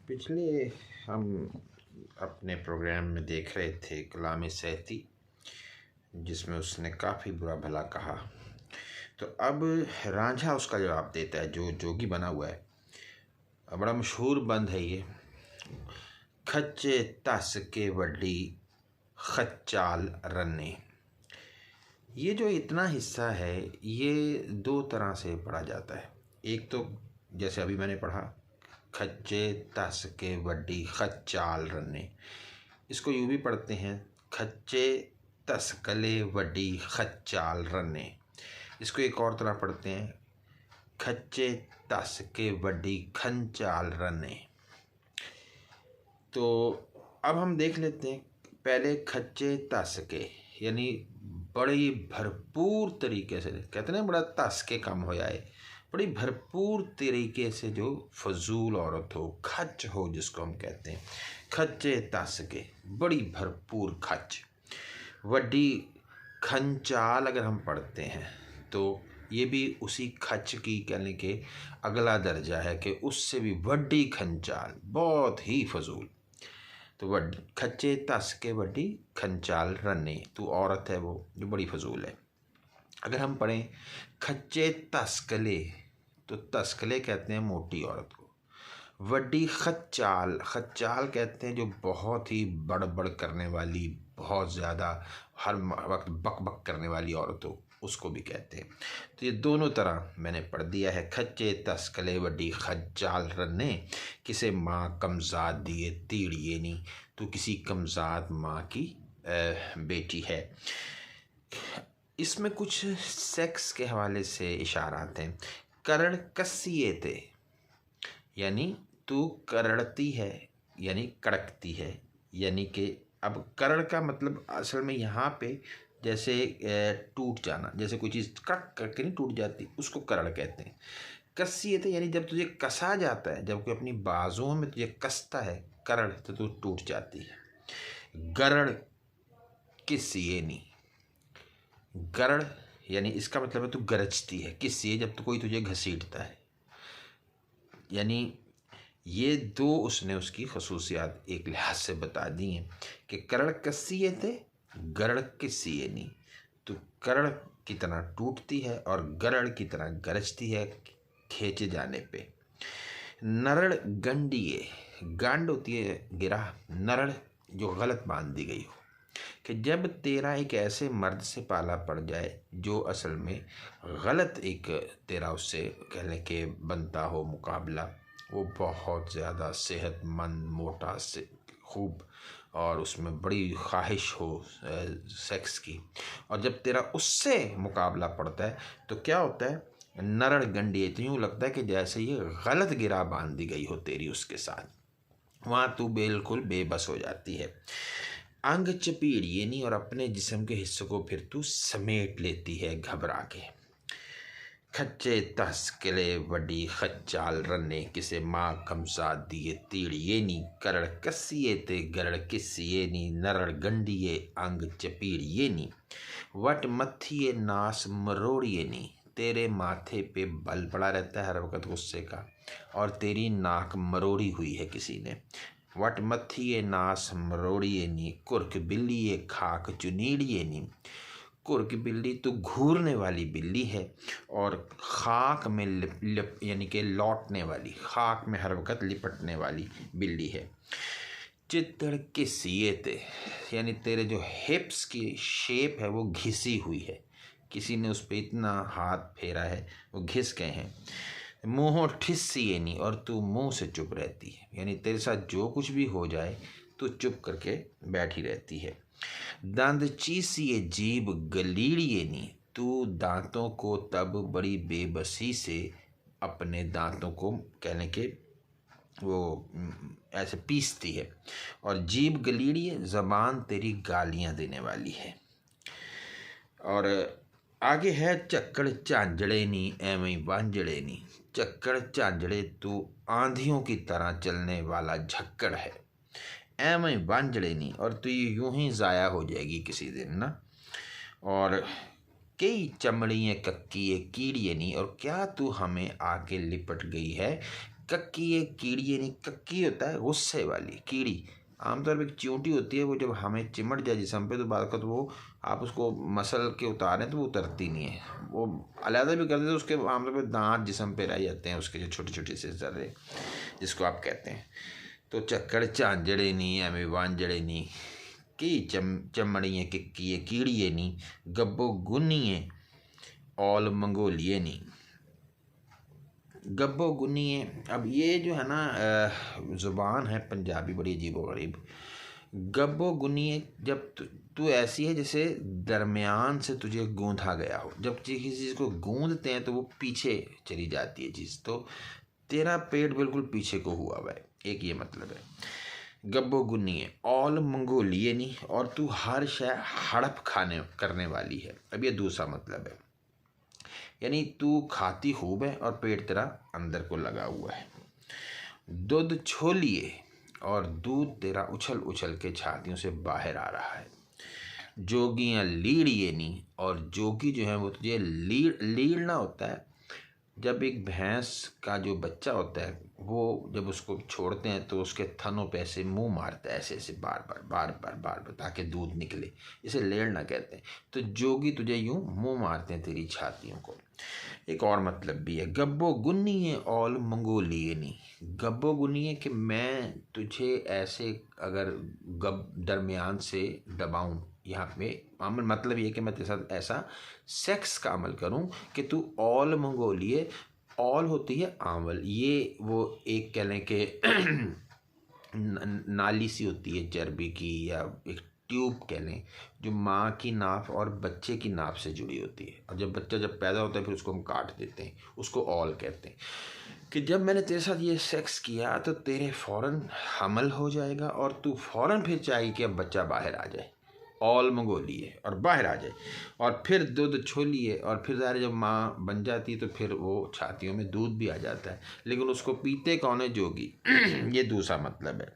पिछले हम अपने प्रोग्राम में देख रहे थे कलामी सैती, जिसमें उसने काफ़ी बुरा भला कहा। तो अब रांझा उसका जवाब देता है, जो जोगी बना हुआ है। बड़ा मशहूर बंद है ये। खच्चे तस के वड्डी खच्चाल रन्ने। ये जो इतना हिस्सा है ये दो तरह से पढ़ा जाता है। एक तो जैसे अभी मैंने पढ़ा, खच्चे तस के वड्डी खच्चाल रन्ने। इसको यूँ भी पढ़ते हैं, खच्चे तसकले वड्डी खच्चाल रन्ने। इसको एक और तरह पढ़ते हैं, खच्चे तस के वड्डी खंचाल रन्ने। तो अब हम देख लेते हैं पहले खच्चे तस के, यानी बड़ी भरपूर तरीके से, कहते हैं बड़ा तस के काम हो जाए, बड़ी भरपूर तरीके से जो फजूल औरत हो, खच हो जिसको हम कहते हैं, खच्चे तस के, बड़ी भरपूर खच। वड्डी खंचाल अगर हम पढ़ते हैं तो ये भी उसी खच की कहने के अगला दर्जा है कि उससे भी वड्डी खंचाल, बहुत ही फजूल। तो वड्डी खच्चे तस के वड्डी खंचाल रन्ने, तो औरत है वो जो बड़ी फजूल है। अगर हम पढ़ें खच्चे तस्कले, तो तस्कले कहते हैं मोटी औरत को। वड्डी खच्चाल, खच्चाल कहते हैं जो बहुत ही बड़बड़ करने वाली, बहुत ज़्यादा हर वक्त बक बक करने वाली औरत हो, उसको भी कहते हैं। तो ये दोनों तरह मैंने पढ़ दिया है। खच्चे तस्कले वड्डी खच्चाल रन्ने, किसे माँ कमज़ाद दिए तीड़िए नी, तो किसी कमज़ाद माँ की बेटी है। इसमें कुछ सेक्स के हवाले से इशारात हैं। करड़ कस्सिए थे, यानी तू करड़ती है, यानी कड़कती है। यानी कि अब करड़ का मतलब असल में यहाँ पे जैसे टूट जाना, जैसे कोई चीज़ कड़क करके नहीं टूट जाती, उसको करड़ कहते हैं। कस्सिए थे, यानी जब तुझे कसा जाता है, जब कोई अपनी बाजुओं में तुझे कसता है करड़, तो तू टूट जाती है। गरड़ किसिए नहीं, गरड़ यानी इसका मतलब है तू गरजती है। किसिए जब तो कोई तुझे घसीटता है। यानी ये दो उसने उसकी खसूसियात एक लिहाज से बता दी हैं कि करड़ कस्सिए थे, गरड़ किसिए नहीं। तो करड़ की तरह टूटती है और गरड़ की तरह गरजती है खींचे जाने पे। नरड़ गंडिए, गांड होती है गिरा, नरड़ जो गलत बांध दी गई हो, कि जब तेरा एक ऐसे मर्द से पाला पड़ जाए जो असल में गलत एक तेरा उससे कहने के बनता हो मुकाबला, वो बहुत ज़्यादा सेहतमंद, मोटा से खूब, और उसमें बड़ी ख्वाहिश हो सेक्स की, और जब तेरा उससे मुकाबला पड़ता है तो क्या होता है, नरड़ गंडी, तो यूँ लगता है कि जैसे ये गलत गिरा बांध दी गई हो तेरी उसके साथ, वहाँ तू बिल्कुल बेबस हो जाती है। अंग चपीड़िए नहीं, और अपने जिस्म के हिस्सों को फिर तू समेट लेती है घबरा के। खच्चे तस्कले वड्डी खच्चाल रन्ने, किसे माँ कमज़ाद दिए तीड़िए नी, करड़ कस्सिए ते गरड़ किसिए नी, नरड़ गंडिए अंग चपीड़िए नी, वट मत्थिए नास मरोड़िए नी, तेरे माथे पे बल पड़ा रहता है हर वक्त गुस्से का, और तेरी नाक मरोड़ी हुई है किसी ने। वट मत्थिए नास मरोड़िए नी, कुर्क बिल्लिए खाक चुनीड़िए नी, कुर्क बिल्ली तो घूरने वाली बिल्ली है, और खाक में लिप यानी कि लौटने वाली, खाक में हर वक्त लिपटने वाली बिल्ली है। चित्तड़ किसिए थे, यानी तेरे जो हिप्स की शेप है वो घिसी हुई है, किसी ने उस पर इतना हाथ फेरा है वो घिस गए हैं। मुँह ठिस्सिए नहीं, और तू मुँह से चुप रहती है, यानी तेरे साथ जो कुछ भी हो जाए तो चुप करके बैठी रहती है। दंद चीसिए जीभ गलीड़िए नहीं, तू दांतों को तब बड़ी बेबसी से अपने दांतों को कहने के वो ऐसे पीसती है, और जीभ गलीड़िए, ज़बान तेरी गालियाँ देने वाली है। और आगे है चक्कड़ झांझड़े नी एवं वांझड़े नी, चक्कड़ झांझड़े तू आंधियों की तरह चलने वाला झक्कड़ है, एवं वांझड़े नी, और तू यूं ही ज़ाया हो जाएगी किसी दिन ना। और कई चमड़ियाँ कक्की कीड़िए नी, और क्या तू हमें आके लिपट गई है कक्की ये कीड़ी ये नहीं, कक्की होता है गुस्से वाली कीड़ी। आमतौर पर एक चींटी होती है, वो जब हमें चिमट जाए जिसम पे तो बाद का तो वो आप उसको मसल के उतारें तो वो उतरती नहीं है, वो अलहदा भी कर देते तो उसके आमतौर पर दांत जिसम पे रह जाते हैं, उसके जो छोटे छोटे से जर्रे जिसको आप कहते हैं। तो चक्कर झांझड़े नहीं एवं वांझड़े नहीं, की चमड़िए किक्कीए कीड़िए नहीं, गब्बो गुन्निए ऑल मंगोलिए नहीं। गब्बो गुन्निए, अब ये जो है ना ज़ुबान है पंजाबी बड़ी अजीब व गरीब। गब्बो गुन्निए, जब तू ऐसी है जैसे दरमियान से तुझे गूंथा गया हो। जब किसी चीज़ को गूंथते हैं तो वो पीछे चली जाती है चीज़, तो तेरा पेट बिल्कुल पीछे को हुआ है, एक ये मतलब है। गब्बो गुन्निए ऑल मंगोलिए नहीं, और तू हर शय हड़प खाने करने वाली है। अब ये दूसरा मतलब है, यानी तू खाती खूब है और पेट तेरा अंदर को लगा हुआ है। दूध छोलिए, और दूध तेरा उछल उछल के छातियों से बाहर आ रहा है। जोगियाँ लीड़िए नहीं, और जोगी जो है वो तुझे लीड़ना होता है। जब एक भैंस का जो बच्चा होता है वो जब उसको छोड़ते हैं तो उसके थनों पे ऐसे मुंह मारता है, ऐसे ऐसे बार बार ताकि दूध निकले, इसे लेड़ना कहते हैं। तो जोगी तुझे यूं मुंह मारते हैं तेरी छातियों को। एक और मतलब भी है, गब्बो गुन्नी है ऑल मंगोलिए नहीं। गब्बो गुन्नी है कि मैं तुझे ऐसे अगर दरमियान से दबाऊं, यहाँ पे अमल मतलब ये कि मैं तेरे साथ ऐसा सेक्स का अमल करूं कि तू ऑल मंगोलिए, ऑल होती है आंवल, ये वो एक कह लें कि नाली सी होती है चर्बी की, या एक ट्यूब कह लें, जो माँ की नाफ और बच्चे की नाफ से जुड़ी होती है। और जब बच्चा जब पैदा होता है फिर उसको हम काट देते हैं, उसको ऑल कहते हैं। कि जब मैंने तेरे साथ ये सेक्स किया तो तेरे फ़ौरन हमल हो जाएगा और तू फ़ौरन फिर चाहिए कि अब बच्चा बाहर आ जाए, ऑल मंगोलिए और बाहर आ जाए, और फिर दूध छोलिए, और फिर ज़ाहिर जब माँ बन जाती है तो फिर वो छातियों में दूध भी आ जाता है, लेकिन उसको पीते कौन है? जोगी। ये दूसरा मतलब है।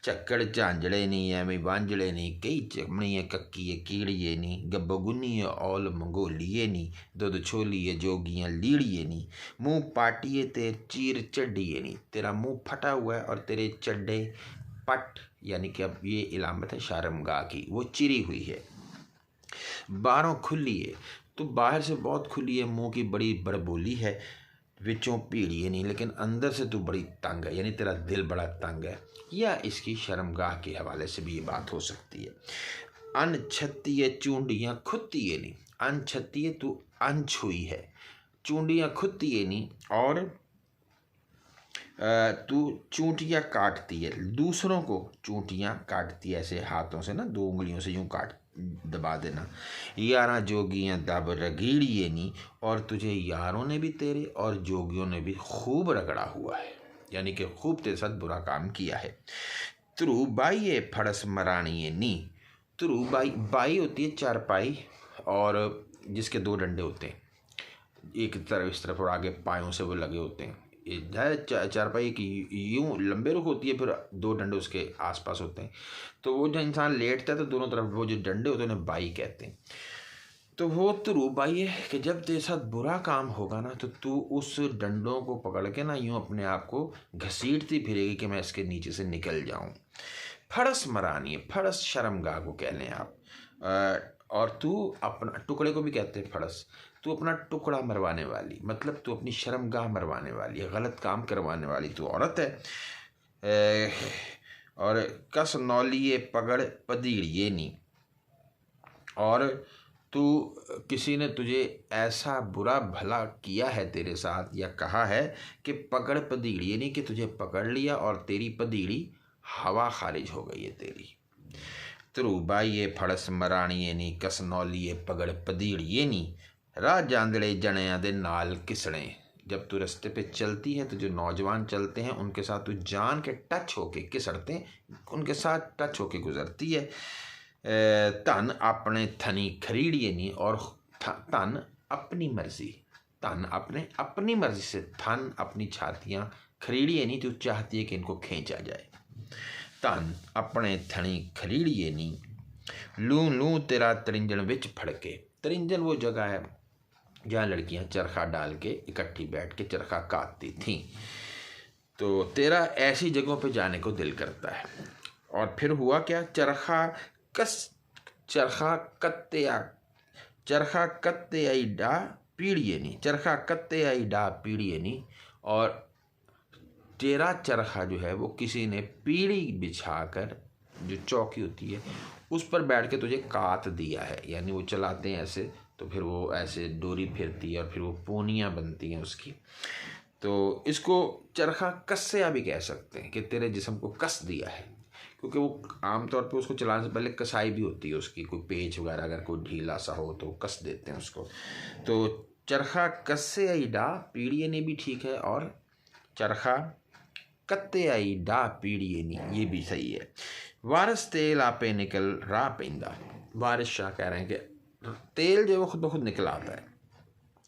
चक्कर झांझड़े नहीं है मैं वांझड़े नहीं, कई चमड़ी है कक्की है कीड़िए नहीं, गब्बगुनी है ऑल मंगोलिए नहीं, दूध छोलिए जोगियाँ लीड़िए नहीं, मुँह पाटिए ते चीर चड्डिए नहीं। तेरा मुँह फटा हुआ है और तेरे चड्डे पट, यानी कि अब ये इलामत है शारमगाह की, वो चिरी हुई है। बारों खुली है, तो बाहर से बहुत खुली है, मुंह की बड़ी बड़बोली है, विचों पीड़ी है नहीं, लेकिन अंदर से तू बड़ी तंग है, यानी तेरा दिल बड़ा तंग है। या इसकी शर्मगाह के हवाले से भी ये बात हो सकती है। अनछत्ती है चूंडियाँ खुदती है नहीं, अनछत्ती है तू अनछुई है, चूंडियाँ खुदती है नहीं, और तू चूंटियाँ काटती है, दूसरों को चूंटियाँ काटती है ऐसे हाथों से ना, 2 उंगलियों से यूं काट दबा देना। यारा जोगियाँ दब रगीड़िए नी, और तुझे यारों ने भी तेरे और जोगियों ने भी खूब रगड़ा हुआ है, यानी कि खूब तेरे साथ बुरा काम किया है। त्रु बाई फड़स मराणिए नी, त्रु बाई, बाई होती है चारपाई, और जिसके 2 डंडे होते हैं, एक तरफ इस तरफ और आगे पायों से वो लगे होते हैं। चारपाई की यूं लंबे रुख होती है, फिर 2 डंडे उसके आसपास होते हैं। तो वो जो इंसान लेटता है तो दोनों तरफ वो जो डंडे होते हैं उन्हें बाई कहते हैं। तो वो तो बाई है कि जब तेरे साथ बुरा काम होगा ना तो तू उस डंडों को पकड़ के ना यूं अपने आप को घसीटती फिरेगी कि मैं इसके नीचे से निकल जाऊं। फड़स मरानी है, फड़स शर्मगाह को कह लें आप, और तू अपना टुकड़े को भी कहते हैं फड़स, तू अपना टुकड़ा मरवाने वाली, मतलब तू अपनी शर्मगाह मरवाने वाली है, गलत काम करवाने वाली तू औरत है। और कस नौलिए पगड़ पदीड़िए नी, और तू किसी ने तुझे ऐसा बुरा भला किया है तेरे साथ, या कहा है कि पकड़ पदीड़िए नी, कि तुझे पकड़ लिया और तेरी पदीड़ी हवा खारिज हो गई है तेरी। त्रुबाइए फड़स मराणिए नी, कसनौलीए पगड़ पदीड़िए नी, राह जांदड़े जणिया दे नाल किसणे। जब तू रास्ते पे चलती है तो जो नौजवान चलते हैं उनके साथ तू जान के टच होके किसड़ते हैं, उनके साथ टच होके गुजरती है। धन अपने थनी खरीड़िए नी, और धन अपनी मर्जी, धन अपने अपनी मर्जी से धन अपनी छातियाँ खरीड़िए नहीं, तू चाहती है कि इनको खींचा जाए। धन अपने थनी खरीड़िए नी, लू लू तेरा तरिंजन विच फड़के। तरिंजन वो जगह है जहाँ लड़कियाँ चरखा डाल के इकट्ठी बैठ के चरखा काटती थीं। तो तेरा ऐसी जगहों पे जाने को दिल करता है। और फिर हुआ क्या, चरखा कत्ते आई डा पीड़िए नी। और तेरा चरखा जो है वो किसी ने पीढ़ी बिछाकर, जो चौकी होती है उस पर बैठ के तुझे काट दिया है, यानी वो चलाते हैं ऐसे, तो फिर वो ऐसे डोरी फिरती है और फिर वो पूनियाँ बनती हैं उसकी। तो इसको चरखा कस्या भी कह सकते हैं कि तेरे जिस्म को कस दिया है, क्योंकि वो आमतौर पे उसको चलाने से पहले कसाई भी होती है उसकी, कोई पेच वगैरह अगर कोई ढीला सा हो तो कस देते हैं उसको। तो चरखा कस्से आई डा पीड़िए ने भी ठीक है, और चरखा कत्ते आई डा पीड़िए नी ये भी सही है। वारस तेल आपे निकल रा पेंदा। वारिस शाह कह रहे हैं कि तेल जो वो खुद ब खुद निकल आता है।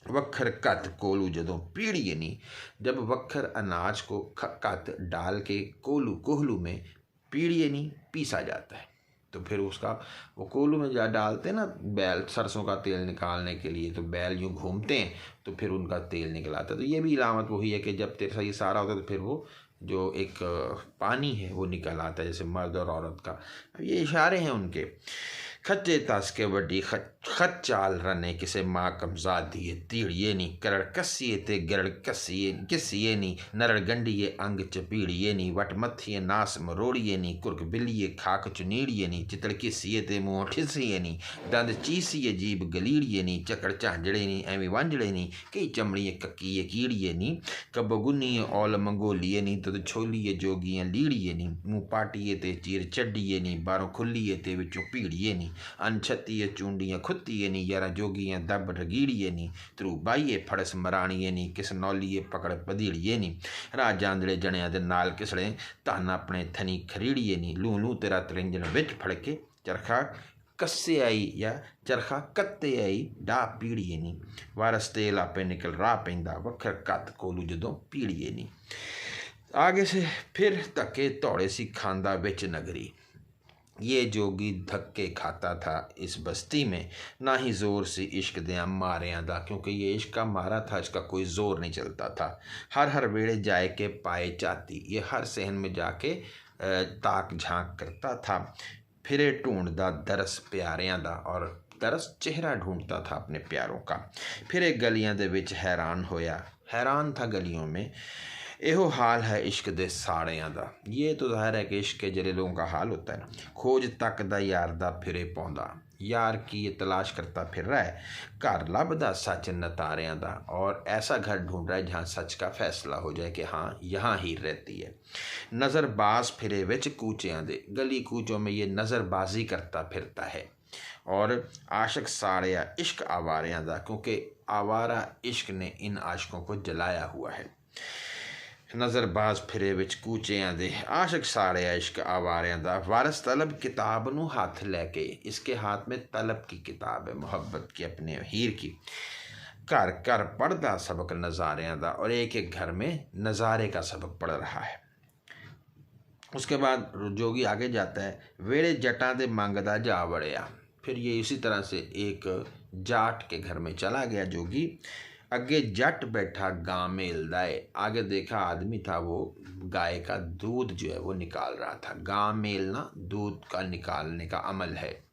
वक्खर कत कोलू जदों पीड़िए नी, जब वक्खर अनाज को कत डाल के कोहलू में पीड़िए नी पीसा जाता है, तो फिर उसका वो कोलू में जा डालते हैं ना बैल, सरसों का तेल निकालने के लिए, तो बैल यूँ घूमते हैं तो फिर उनका तेल निकल आता है। तो ये भी इलामत वही है कि जब तेरे सा ये सारा होता है तो फिर वो जो एक पानी है वो निकल आता है, जैसे मर्द और औरत का। ये इशारे हैं उनके। खच्चे तस के वड्डी खच चाल रने किसे माँ कमजा दिए तीड़िए नी, करड़ कसिए ते गरड़ किसिए नी, नरड़ गंडिए अंग चपीड़िए नी, वट मथिए नास मरोड़िए नी, कुर्क बिलिए खाक चुनीड़िए नी, चितड़ किसिए ते मुँह ठिसिए नी, दंद चीसिए जीब गलीड़िए नी, चकड़ झांजड़े नी एवं वांजड़े नी, कई चमड़िए कक्कीए कीड़िए नी, कबगुनिए औल मंगोलिए नी, तुद छोलिए जोगिए लीड़िए नी, मुँह पाटिए ते चीर चड्डिए नी, बारों खुलिए ते विचों पीड़िए नी, अनछतिए चूंडियाँ खुत्तिए नी, यारा जोगियाँ दब रगीड़िए नी, त्रु बाइए फड़स मराणिए नी, किस नौलिए पकड़ पदीड़िए नी, राज जांदड़े जणिया दे नाल किसड़े धन अपने थनी खरीड़िए नी, लू लू तेरा तरिंजन विच फड़के चरखा कस्से आई या चरखा कत्ते आई डा पीड़िए नी, वारस तेल आपे निकल रा पैंदा, वखर कत कोलू जदों पीड़िए नी। आगे से फिर धक्के दौड़े सी खांदा विच नगरी। ये जोगी धक्के खाता था इस बस्ती में, ना ही ज़ोर से इश्क दिया मारियां दा, क्योंकि ये इश्क का मारा था, इसका कोई ज़ोर नहीं चलता था। हर वेड़े जाए के पाए चाहती, ये हर सहन में जाके ताक झांक करता था। फिरे ढूंढदा दरस प्यारियां दा, और दरस चेहरा ढूंढता था अपने प्यारों का। फिरे गलियां दे विच हैरान होया, हैरान था गलियों में। एहो हाल है इश्क दे साड़ियां दा, ये तो ज़ाहिर है कि इश्क के जरिए लोगों का हाल होता है। खोज तक दा यार दा फिरे पौंदा, यार की ये तलाश करता फिर रहा है। घर लभदा सच नतारियां दा, और ऐसा घर ढूंढ रहा है जहाँ सच का फैसला हो जाए कि हाँ यहाँ हीर रहती है। नज़रबाज फिरे विच कूचियां दे, गली कूचों में ये नज़रबाजी करता फिरता है। और आशिक साड़िया इश्क आवारियां दा, क्योंकि आवारा इश्क ने इन आशिकों को जलाया हुआ है। नज़रबाज फिरे विच कूचियां दे, आशिक साड़िया इश्क आवारियां दा, वारस तलब किताब नू हाथ लैके, इसके हाथ में तलब की किताब है, मोहब्बत की, अपने हीर की। घर घर पढ़दा सबक नज़ारियां दा, और एक एक घर में नज़ारे का सबक पढ़ रहा है। उसके बाद जोगी आगे जाता है, वेड़े जटां दे मंगदा जा वड़िया। फिर ये इसी तरह से एक जाट के घर में चला गया जोगी। अगे जट बैठा गां मेलदा है, आगे देखा आदमी था वो गाय का दूध जो है वो निकाल रहा था। गां मेलना दूध का निकालने का अमल है।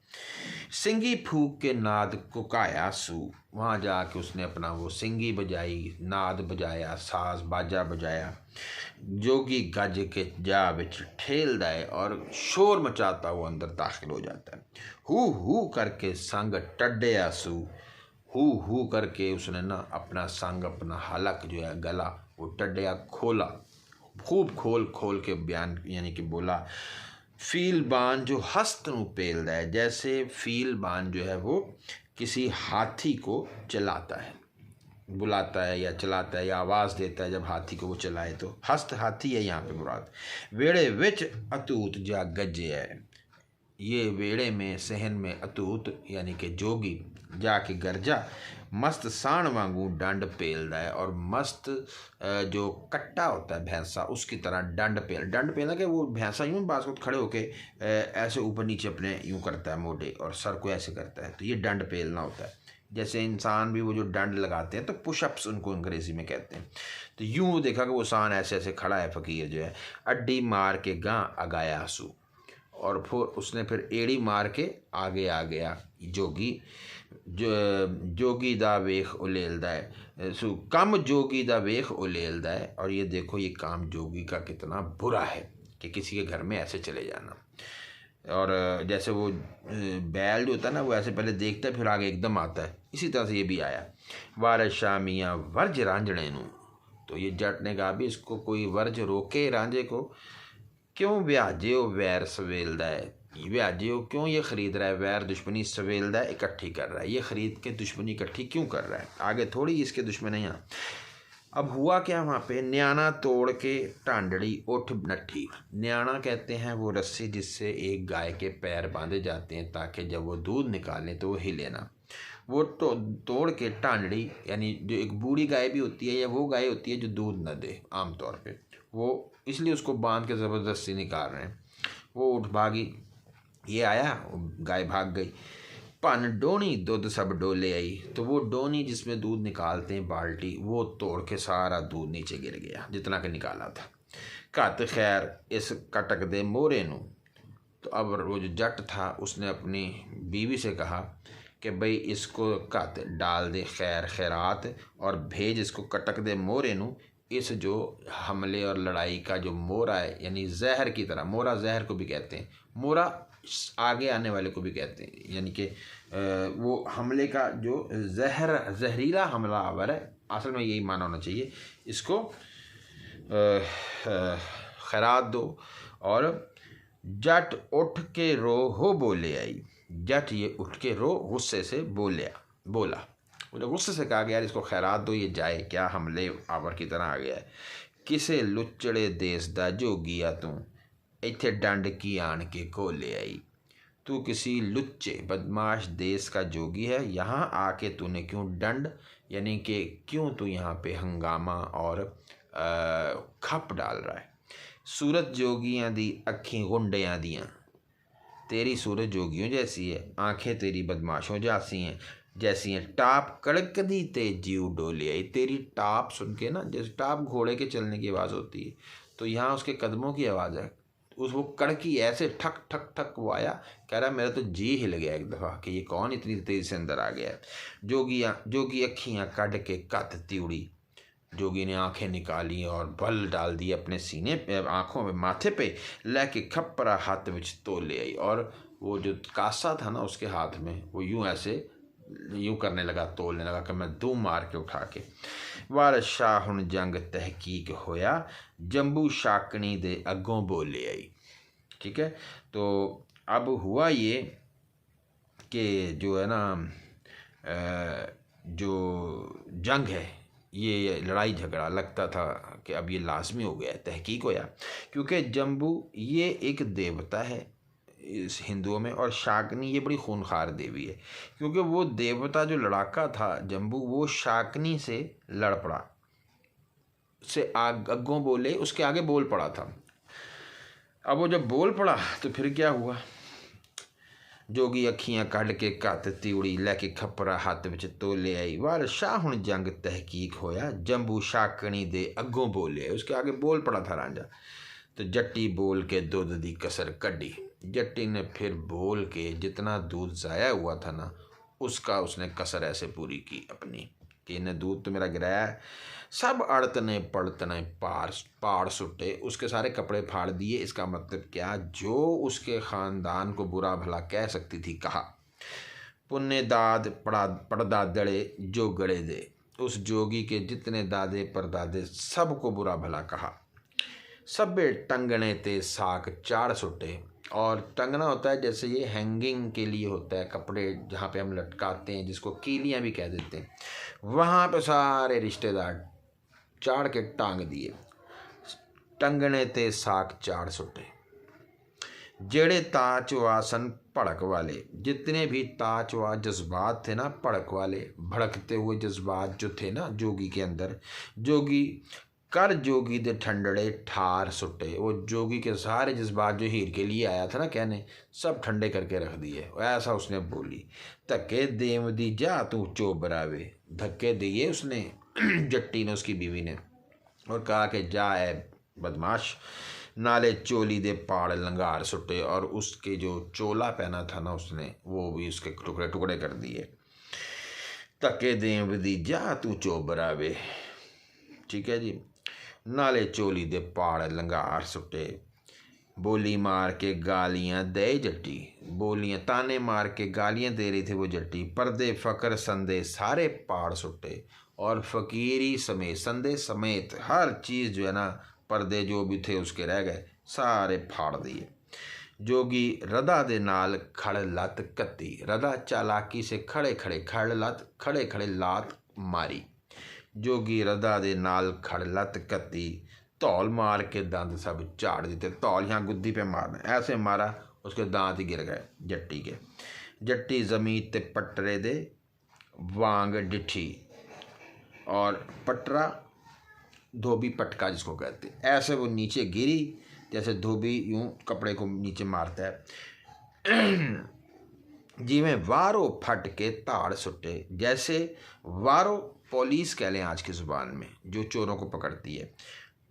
सिंगी फूक के नाद कुकाया सू, वहाँ जाके उसने अपना वो सिंगी बजाई, नाद बजाया, साज बाजा बजाया। जोगी गज के जा विच ठेलदा है, और शोर मचाता हुआ अंदर दाखिल हो जाता है। हू करके संग टड्डे सू, हू करके उसने ना अपना संग, अपना हलक जो है गला, वो टड्डिया खोला, खूब खोल के बयान यानी कि बोला। फील बान जो हस्त नू पेलदा है, जैसे फील बान जो है वो किसी हाथी को चलाता है, बुलाता है या चलाता है या आवाज़ देता है जब हाथी को वो चलाए, तो हस्त हाथी है यहाँ पे मुराद। वेड़े विच अतूत जा गजे है, ये वेड़े में सहन में अतूत यानी कि जोगी जाके गरजा। मस्त साण वांगू डंड पेलदा है, और मस्त जो कट्टा होता है भैंसा उसकी तरह डंड पेलना कि वो भैंसा यूँ बास को खड़े होके ऐसे ऊपर नीचे अपने यूँ करता है मोटे, और सर को ऐसे करता है, तो ये डंड पेलना होता है। जैसे इंसान भी वो जो डंड लगाते हैं तो पुशअप्स उनको अंग्रेज़ी में कहते हैं। तो यूँ देखा कि वो इंसान ऐसे ऐसे खड़ा है, फ़कीर जो है, अड्डी मार के गां अगाया आंसू, और फिर उसने फिर एड़ी मार के आगे आ गया जोगी, जोगी दा वेख उलेलदा है सु कम जोगी दा वेख उलेलदा है। और ये देखो ये काम जोगी का कितना बुरा है कि किसी के घर में ऐसे चले जाना। और जैसे वो बैल जो होता है ना, वो ऐसे पहले देखता है फिर आगे एकदम आता है, इसी तरह से ये भी आया। वारस शाह मियाँ वर्ज रांझणे नू, तो ये जट ने कहा भी इसको कोई वर्ज रोके रांझे को, क्यों व्याजे हो वैर सवेलदा है, व्याजे हो क्यों ये ख़रीद रहा है, वैर दुश्मनी सवेलदा है इकट्ठी कर रहा है, ये ख़रीद के दुश्मनी इकट्ठी क्यों कर रहा है, आगे थोड़ी इसके दुश्मनियाँ। अब हुआ क्या वहाँ पे, न्याणा तोड़ के टांडड़ी उठ नट्ठी। न्याणा कहते हैं वो रस्सी जिससे एक गाय के पैर बांधे जाते हैं ताकि जब वो दूध निकालें तो वो हिले ना। वो तोड़ के टांडड़ी, यानी जो एक बूढ़ी गाय भी होती है या वो गाय होती है जो दूध न दे आमतौर पे, वो इसलिए उसको बांध के ज़बरदस्ती निकाल रहे हैं। वो उठ भागी, ये आया, गाय भाग गई। पन डोनी दूध सब डोले आई, तो वो डोनी जिसमें दूध निकालते हैं बाल्टी, वो तोड़ के सारा दूध नीचे गिर गया जितना कि निकाला था। घत खैर इस कटक दे मोरे नू, तो अब वो जो जट था उसने अपनी बीवी से कहा कि भाई इसको घत डाल दे खैर खैरात, और भेज इसको कटक दे मोरे नू, इस जो हमले और लड़ाई का जो मोरा है, यानी जहर की तरह, मोरा जहर को भी कहते हैं, मोरा आगे आने वाले को भी कहते हैं, यानी कि वो हमले का जो जहरीला हमलावर है, असल में यही माना होना चाहिए, इसको खैरात दो। और जट उठ के रो हो बोले आई, जट ये उठ के रो गुस्से से बोला, गुस्से से कहा गया इसको खैरात दो, ये जाए क्या हमले आवर की तरह आ गया है। किसे लुच्चड़े देश दा जोगिया तू, इत्थे डंड की आन के को ले आई, तू किसी लुच्चे बदमाश देश का जोगी है, यहाँ आके तूने क्यों डंड, यानी कि क्यों तू यहाँ पे हंगामा और खप डाल रहा है। सूरत जोगियाँ दी अखी गुंडियाँ दियाँ, तेरी सूरत जोगियों जैसी है, आंखें तेरी बदमाशों जैसी हैं, टाप कड़क दी ते जीव डोले आई। तेरी टाप सुन के ना, जैसे टाप घोड़े के चलने की आवाज़ होती है, तो यहाँ उसके कदमों की आवाज़ है, उस वो कड़की ऐसे ठक ठक ठक वो आया, कह रहा मेरा तो जी हिल गया एक दफ़ा कि ये कौन इतनी तेज़ी से अंदर आ गया है। जोगी अखियाँ कट के कत तिउड़ी, जोगी ने आंखें निकाली और बल डाल दिए अपने सीने पे, आँखों में, माथे पे, लेके खप्परा हाथ विच तो ले आई, और वो जो कासा था ना उसके हाथ में, वो यूँ ऐसे यूँ करने लगा, तोलने लगा कि मैं दूँ मार के उठा के। वारस शाह हुण जंग तहकीक होया, जंबू शाकनी दे अगों बोले आई। ठीक है, तो अब हुआ ये कि जो है ना जो जंग है, ये लड़ाई झगड़ा लगता था कि अब ये लाजमी हो गया, तहकीक होया, क्योंकि जंबू ये एक देवता है इस हिंदुओं में, और शाकनी ये बड़ी खूनखार देवी है, क्योंकि वो देवता जो लड़ाका था जंबू, वो शाकनी से लड़ पड़ा, से अगों बोले, उसके आगे बोल पड़ा था। अब वो जब बोल पड़ा तो फिर क्या हुआ, जोगी अखियाँ कढ़ के कत तिउड़ी, लैके खपरा हाथ विच तो ले आई। वार शाह हुण जंग तहकीक होया, जंबू शाकनी दे अगों बोले, उसके आगे बोल पड़ा था रांझा। तो जट्टी बोल के दूध दी कसर कड्डी, जट्टी ने फिर बोल के जितना दूध ज़ाया हुआ था ना, उसका उसने कसर ऐसे पूरी की अपनी, कि इन्हें दूध तो मेरा गिराया है। सब अड़तने पड़तने पाड़ सुट्टे, उसके सारे कपड़े फाड़ दिए। इसका मतलब क्या, जो उसके ख़ानदान को बुरा भला कह सकती थी कहा। पुण्य दाद पड़दादड़े जो गड़े दे, उस जोगी के जितने दादे परदादे सबको बुरा भला कहा। सबे टंगने ते साक चाड़ सुट्टे, और टंगना होता है जैसे ये हैंगिंग के लिए होता है, कपड़े जहाँ पे हम लटकाते हैं, जिसको कीलियाँ भी कह देते हैं, वहाँ पे सारे रिश्तेदार चाड़ के टांग दिए। टंगने ते साक चाड़ सुट्टे, जेड़े ताचवा सन भड़क वाले, जितने भी ताचवा जज्बात थे ना, भड़क वाले, भड़कते हुए जज्बात जो थे ना जोगी के अंदर, जोगी कर जोगी दे ठंडड़े ठार सुट्टे। वो जोगी के सारे जज्बात जो हीर के लिए आया था ना कहने, सब ठंडे करके रख दिए। ऐसा उसने बोली। धक्के देव दी जा तू चोबरावे। धक्के दिए उसने जट्टी ने, उसकी बीवी ने, और कहा कि जा है बदमाश, नाले चोली दे पाड़ लंगार सुट्टे। और उसके जो चोला पहना था ना उसने, वो भी उसके टुकड़े टुकड़े कर दिए। धक्के देव दी जा तू चोबरावे, ठीक है जी। नाले चोली दे पाड़ लंगार सुट्टे। बोली मार के गालियां दे जट्टी। बोलियां ताने मार के गालियां दे रही थी वो जट्टी। पर्दे फकर संदे सारे पाड़ सुट्टे। और फकीरी समेत, संदे समेत हर चीज़ जो है ना, पर्दे जो भी थे उसके रह गए, सारे फाड़ दिए। जोगी रदा दे नाल खड़ लत कत्ती। रदा चालाकी से खड़े खड़े, खड़ लत खड़े खड़े लात मारी। जोगी रदा दे नाल खड़ लत कत्ती। धौल मार के दंद सब झाड़ देते। धौल यहाँ गुद्दी पे मारना, ऐसे मारा उसके दांत ही गिर गए जट्टी के। जट्टी जमीन ते पटरे दे वांग डिठी। और पटरा धोबी पटका जिसको कहते, ऐसे वो नीचे गिरी जैसे धोबी यूं कपड़े को नीचे मारता है। जिमें वारो फट के ताड़ सुट्टे। जैसे वारो पुलिस कह लें आज की ज़ुबान में, जो चोरों को पकड़ती है।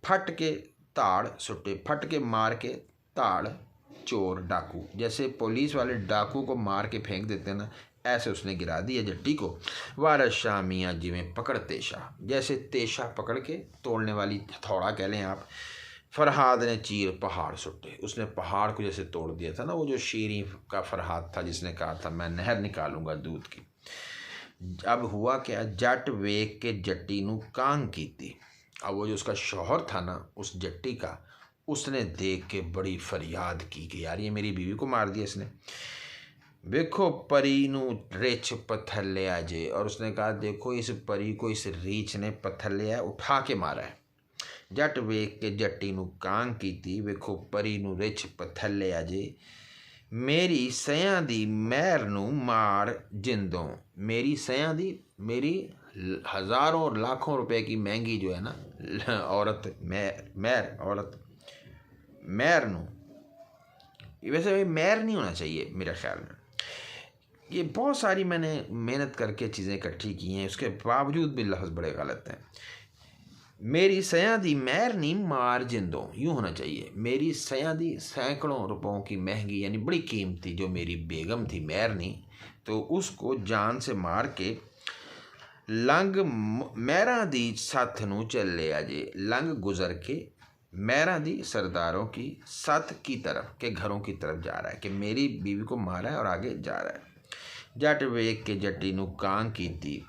फट के ताड़ सुट्टे, फट के मार के, ताड़ चोर डाकू, जैसे पुलिस वाले डाकू को मार के फेंक देते हैं ना, ऐसे उसने गिरा दिया जट्टी को। वारस शाह मियाँ जिमें पकड़ तेशा। जैसे तेशा पकड़ के तोड़ने वाली हथौड़ा कह लें आप। फरहाद ने चीर पहाड़ सुट्टे। उसने पहाड़ को जैसे तोड़ दिया था ना, वो जो शेरी का फरहाद था जिसने कहा था मैं नहर निकालूंगा दूध की। अब हुआ क्या, जट वेख के जट्टी नू कांग कीती। अब वो जो उसका शौहर था ना उस जट्टी का, उसने देख के बड़ी फरियाद की कि यार ये मेरी बीवी को मार दिया इसने। देखो परी नू रिछ पत्थर लिया जे। और उसने कहा देखो इस परी को इस रीछ ने पत्थर लिया, उठा के मारा है। जट वेख के जट्टी नू कांग कीती। वेखो परी नू रिछ पत्थर लिया जे। मेरी सयां दी महर नू मार जिंदों। मेरी सयां दी, मेरी हज़ारों और लाखों रुपए की महंगी जो है ना औरत, महर औरत, महर नू, वैसे महर नहीं होना चाहिए मेरे ख्याल में। ये बहुत सारी मैंने मेहनत करके चीज़ें इकट्ठी की हैं, उसके बावजूद भी लफ्ज़ बड़े गलत हैं। मेरी सयां दी महर नी मार जिंदों, यूँ होना चाहिए। मेरी सयां दी, सैकड़ों रुपयों की महंगी यानी बड़ी कीमती जो मेरी बेगम थी महर नी, तो उसको जान से मार के लंग महरा दी सथ नू चले आजे। लंग गुजर के महरा दी सरदारों की सथ की तरफ के घरों की तरफ जा रहा है, कि मेरी बीवी को मारा है और आगे जा रहा है। जट वेख के जट्टी नू कांग कीती।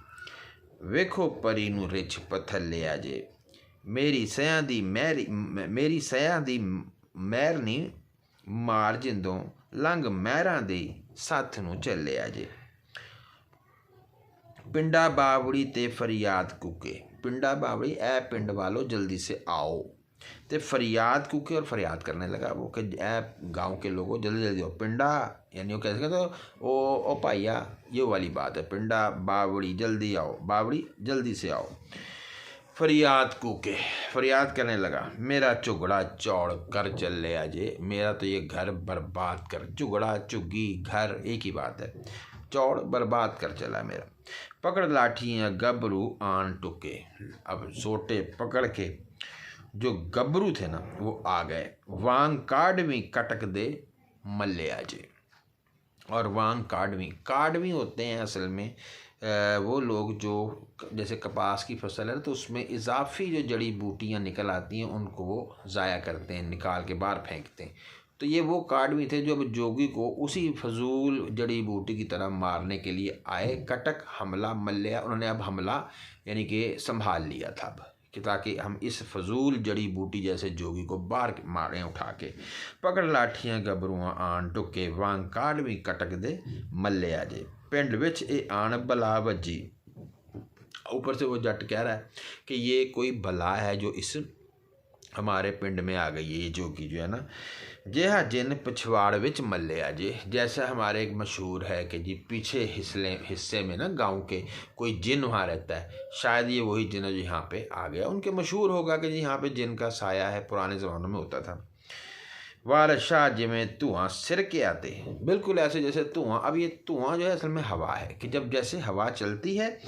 वेखो परी नू रिछ पत्थर ले आजे। मेरी सयां दी महर नी मार जिंदों। लंग महरा दी सथ नू चले आजे। पिंडा बावड़ी ते फरियाद कुके। पिंडा बावड़ी, ए पिंड वालों जल्दी से आओ। ते फरियाद कुके, और फरियाद करने लगा वो कि ए गांव के लोगों जल्दी जल्दी आओ। पिंडा यानी वो कैसे कहते ओ भाइया, ये वाली बात है। पिंडा बावड़ी जल्दी आओ, बावड़ी जल्दी से आओ। फरियाद कुके, फरियाद करने लगा। मेरा चुगड़ा चौड़ कर चल ले आजे। मेरा तो ये घर बर्बाद कर, चुगड़ा चुग्गी घर एक ही बात है, चौड़ बर्बाद कर चला मेरा। पकड़ लाठियाँ गबरू आन टुके। अब सोटे पकड़ के जो गबरू थे ना वो आ गए। वांग काडवी कटक दे मल्ले आजे। और वांग काडवी होते हैं असल में वो लोग जो जैसे कपास की फसल है तो उसमें इजाफी जो जड़ी बूटियाँ निकल आती हैं उनको वो ज़ाया करते हैं, निकाल के बाहर फेंकते हैं। तो ये वो काडवी थे जो अब जोगी को उसी फजूल जड़ी बूटी की तरह मारने के लिए आए। कटक हमला मल्लिया, उन्होंने अब हमला यानी कि संभाल लिया था अब, कि ताकि हम इस फजूल जड़ी बूटी जैसे जोगी को बाहर मारें उठा के। पकड़ लाठियाँ गबरुआं आन टुके। वांग काडवी कटक दे मल्ले आजे। पिंड विच ए आन बला वजी। ऊपर से वो जट कह रहा है कि ये कोई बला है जो इस हमारे पिंड में आ गई है ये जोगी जो है ना। जेहा जिन पिछवाड़ विच मल्लिया जे, जैसा हमारे एक मशहूर है कि जी पीछे हिस्से में ना गांव के कोई जिन वहाँ रहता है, शायद ये वही जिन जो यहाँ पे आ गया। उनके मशहूर होगा कि जी यहाँ पे जिन का साया है, पुराने ज़मानों में होता था। वारशा जिमें धुआं सिर के आते, बिल्कुल ऐसे जैसे धुआं। अब ये धुआं जो है असल में हवा है कि जब जैसे हवा चलती है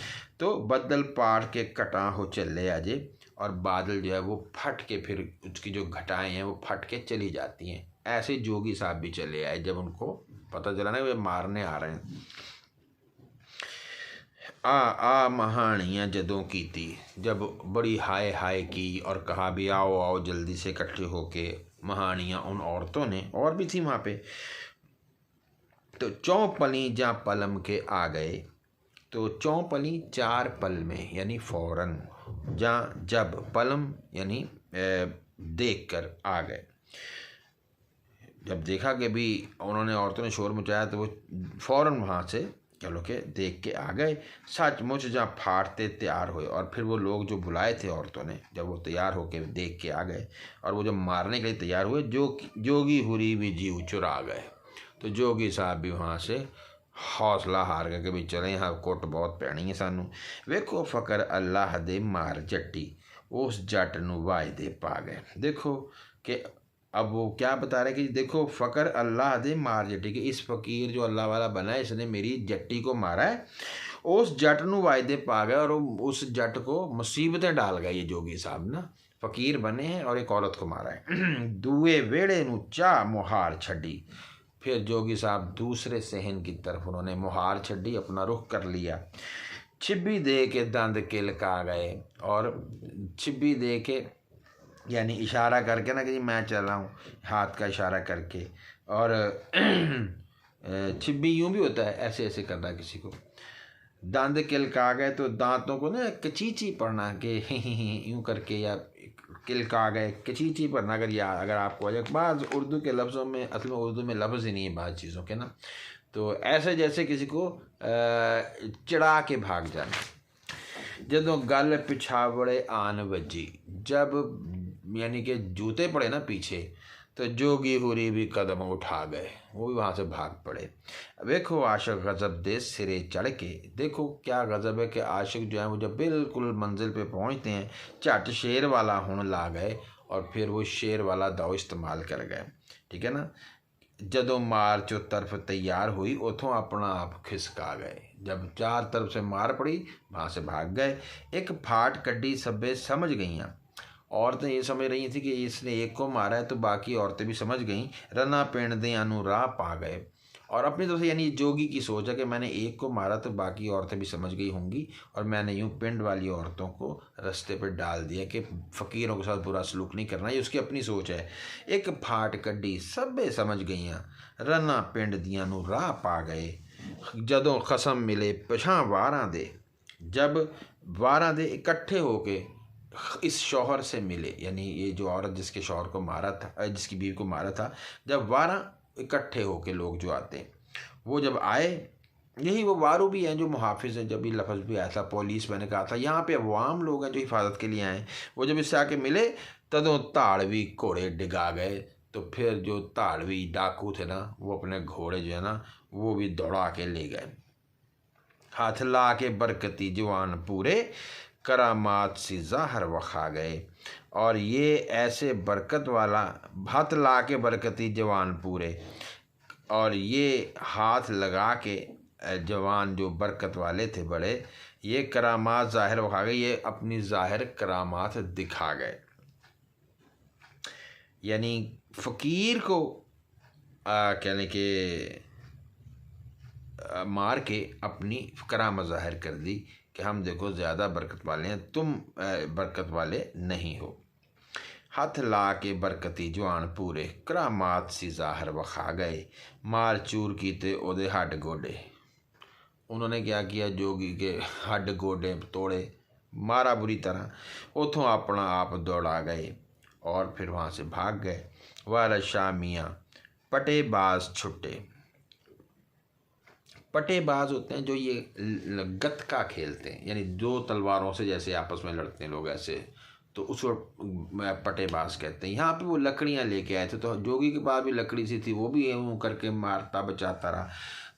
तो बदल पाड़ के कटा हो चले आजे, और बादल जो है वो फट के फिर उसकी जो घटाएं हैं वो फट के चली जाती हैं। ऐसे जोगी साहब भी चले आए जब उनको पता चला ना वे मारने आ रहे हैं। आ महानियाँ जदों की थी, जब बड़ी हाय हाय की और कहा भी आओ आओ जल्दी से इकट्ठे होके, महानियाँ उन औरतों ने और भी थी वहाँ पे। तो चौपली जा पलम के आ गए, तो चौपली 4 पल में यानी फौरन, जहाँ जब पलम यानी देख कर आ गए। जब देखा कि भी उन्होंने औरतों ने शोर मचाया तो वो फौरन वहाँ से चलो के देख के आ गए। सचमुच जहाँ फाड़ते तैयार हुए, और फिर वो लोग जो बुलाए थे औरतों ने जब वो तैयार होके देख के आ गए और वो जब मारने के लिए तैयार हुए, जोगी हुरी भी जीव चुरा गए। तो जोगी साहब भी वहाँ से हौसला हार गए कि भी चले यहाँ कुट बहुत पैनी है सानू। वेखो फ़कर अल्लाह दे मार जट्टी, उस जट नू वायदे पा गए। देखो कि अब वो क्या बता रहे कि देखो फ़कर अल्लाह दे मार जट्टी, कि इस फ़कीर जो अल्लाह वाला बना है इसने मेरी जट्टी को मारा है। उस जट नू वायदे पा गए, और उस जट को मुसीबतें डाल गए ये जोगी साहब ना। फ़कीर बने हैं और एक औरत को मारा है। दुए वेड़े नू चा मुहार छड़ी, फिर जोगी साहब दूसरे सहन की तरफ उन्होंने मुहार छड़ी, अपना रुख कर लिया। छिब्बी दे के दंद किलका गए, और छिब्बी दे के यानी इशारा करके ना कि जी मैं चला हूँ, हाथ का इशारा करके। और छिब्बी यूँ भी होता है, ऐसे ऐसे करना किसी को। दांत किलका गए, तो दांतों को ना कचीची पढ़ना कि यूँ करके, या किलका गए कचीची पढ़ना। अगर आपको अजय बाज़ उर्दू के लफ्ज़ों में, असल में उर्दू में लफ्ज़ ही नहीं है बाज़ चीज़ों के ना, तो ऐसे जैसे किसी को चिढ़ा के भाग जाना। जदों गल पिछावड़े आन वजी, जब यानी कि जूते पड़े ना पीछे, तो जोगी हुरी भी कदम उठा गए, वो भी वहाँ से भाग पड़े। देखो आशिक गज़ब दे सिरे चढ़ के, देखो क्या गज़ब है कि आशिक जो है वो जब बिल्कुल मंजिल पे पहुँचते हैं, झट शेर वाला होने ला गए, और फिर वो शेर वाला दाव इस्तेमाल कर गए। ठीक है ना। जदों मार चो तरफ तैयार हुई, उतों अपना आप खिसका गए। जब 4 तरफ से मार पड़ी वहाँ से भाग गए। एक फाट कड्डी सभे समझ गईयाँ, औरतें ये समझ रही थी कि इसने एक को मारा है, तो बाकी औरतें भी समझ गईं। रना पिंड दे अनुराह पा गए, और अपनी तरफ से यानी जोगी की सोच है कि मैंने एक को मारा तो बाकी औरतें भी समझ गई होंगी, और मैंने यूँ पिंड वाली औरतों को रास्ते पर डाल दिया कि फ़कीरों के साथ बुरा सलूक नहीं करना। ये उसकी अपनी सोच है। एक फाट कड्डी सभे समझ गईयाँ, रना पिंड दियां नू राह पा गए। जदों खसम मिले पिछां वारां दे, जब वारां दे इकट्ठे होके इस शौहर से मिले, यानी ये जो औरत जिसके शौहर को मारा था, जिसकी बीवी को मारा था, जब वारा इकट्ठे होके लोग जो आते हैं, वो जब आए, यही वो वारू भी हैं जो मुहाफिज हैं। जब भी लफ्ज़ भी आया था, पुलिस मैंने कहा था, यहाँ पे अवाम लोग हैं जो हिफाजत के लिए आए। वो जब इससे आके मिले, तदों ताड़वी घोड़े डिगा गए। तो फिर जो ताड़वी डाकू थे ना, वो अपने घोड़े जो है ना वो भी दौड़ा के ले गए। हाथ ला के बरकती जवान पूरे, करामात सी ज़ाहर वखा गए। और ये ऐसे बरकत वाला हाथ ला के बरकती जवान पूरे, और ये हाथ लगा के जवान जो बरकत वाले थे बड़े, ये करामात ज़ाहिर वखा गए, ये अपनी ज़ाहिर करामात दिखा गए। यानी फ़कीर को कहने के मार के अपनी करामत ज़ाहिर कर दी कि हम देखो ज़्यादा बरकत वाले हैं, तुम बरकत वाले नहीं हो। हथ ला के बरकती जवान पूरे, करामात सी ज़ाहिर वखा गए। मार चूर कीते ओदे हड्ड गोडे, उन्होंने क्या किया, जोगी के हड्ड गोडे तोड़े, मारा बुरी तरह। उतों अपना आप दौड़ा गए और फिर वहाँ से भाग गए। वार शामियाँ पटेबाज छुट्टे, पटेबाज होते हैं जो ये गतका खेलते हैं, यानी 2 तलवारों से जैसे आपस में लड़ते हैं लोग, ऐसे तो उसको पटेबाज कहते हैं। यहाँ पे वो लकड़ियाँ लेके आए थे, तो जोगी के पास भी लकड़ी सी थी, वो भी यूँ करके मारता बचाता रहा।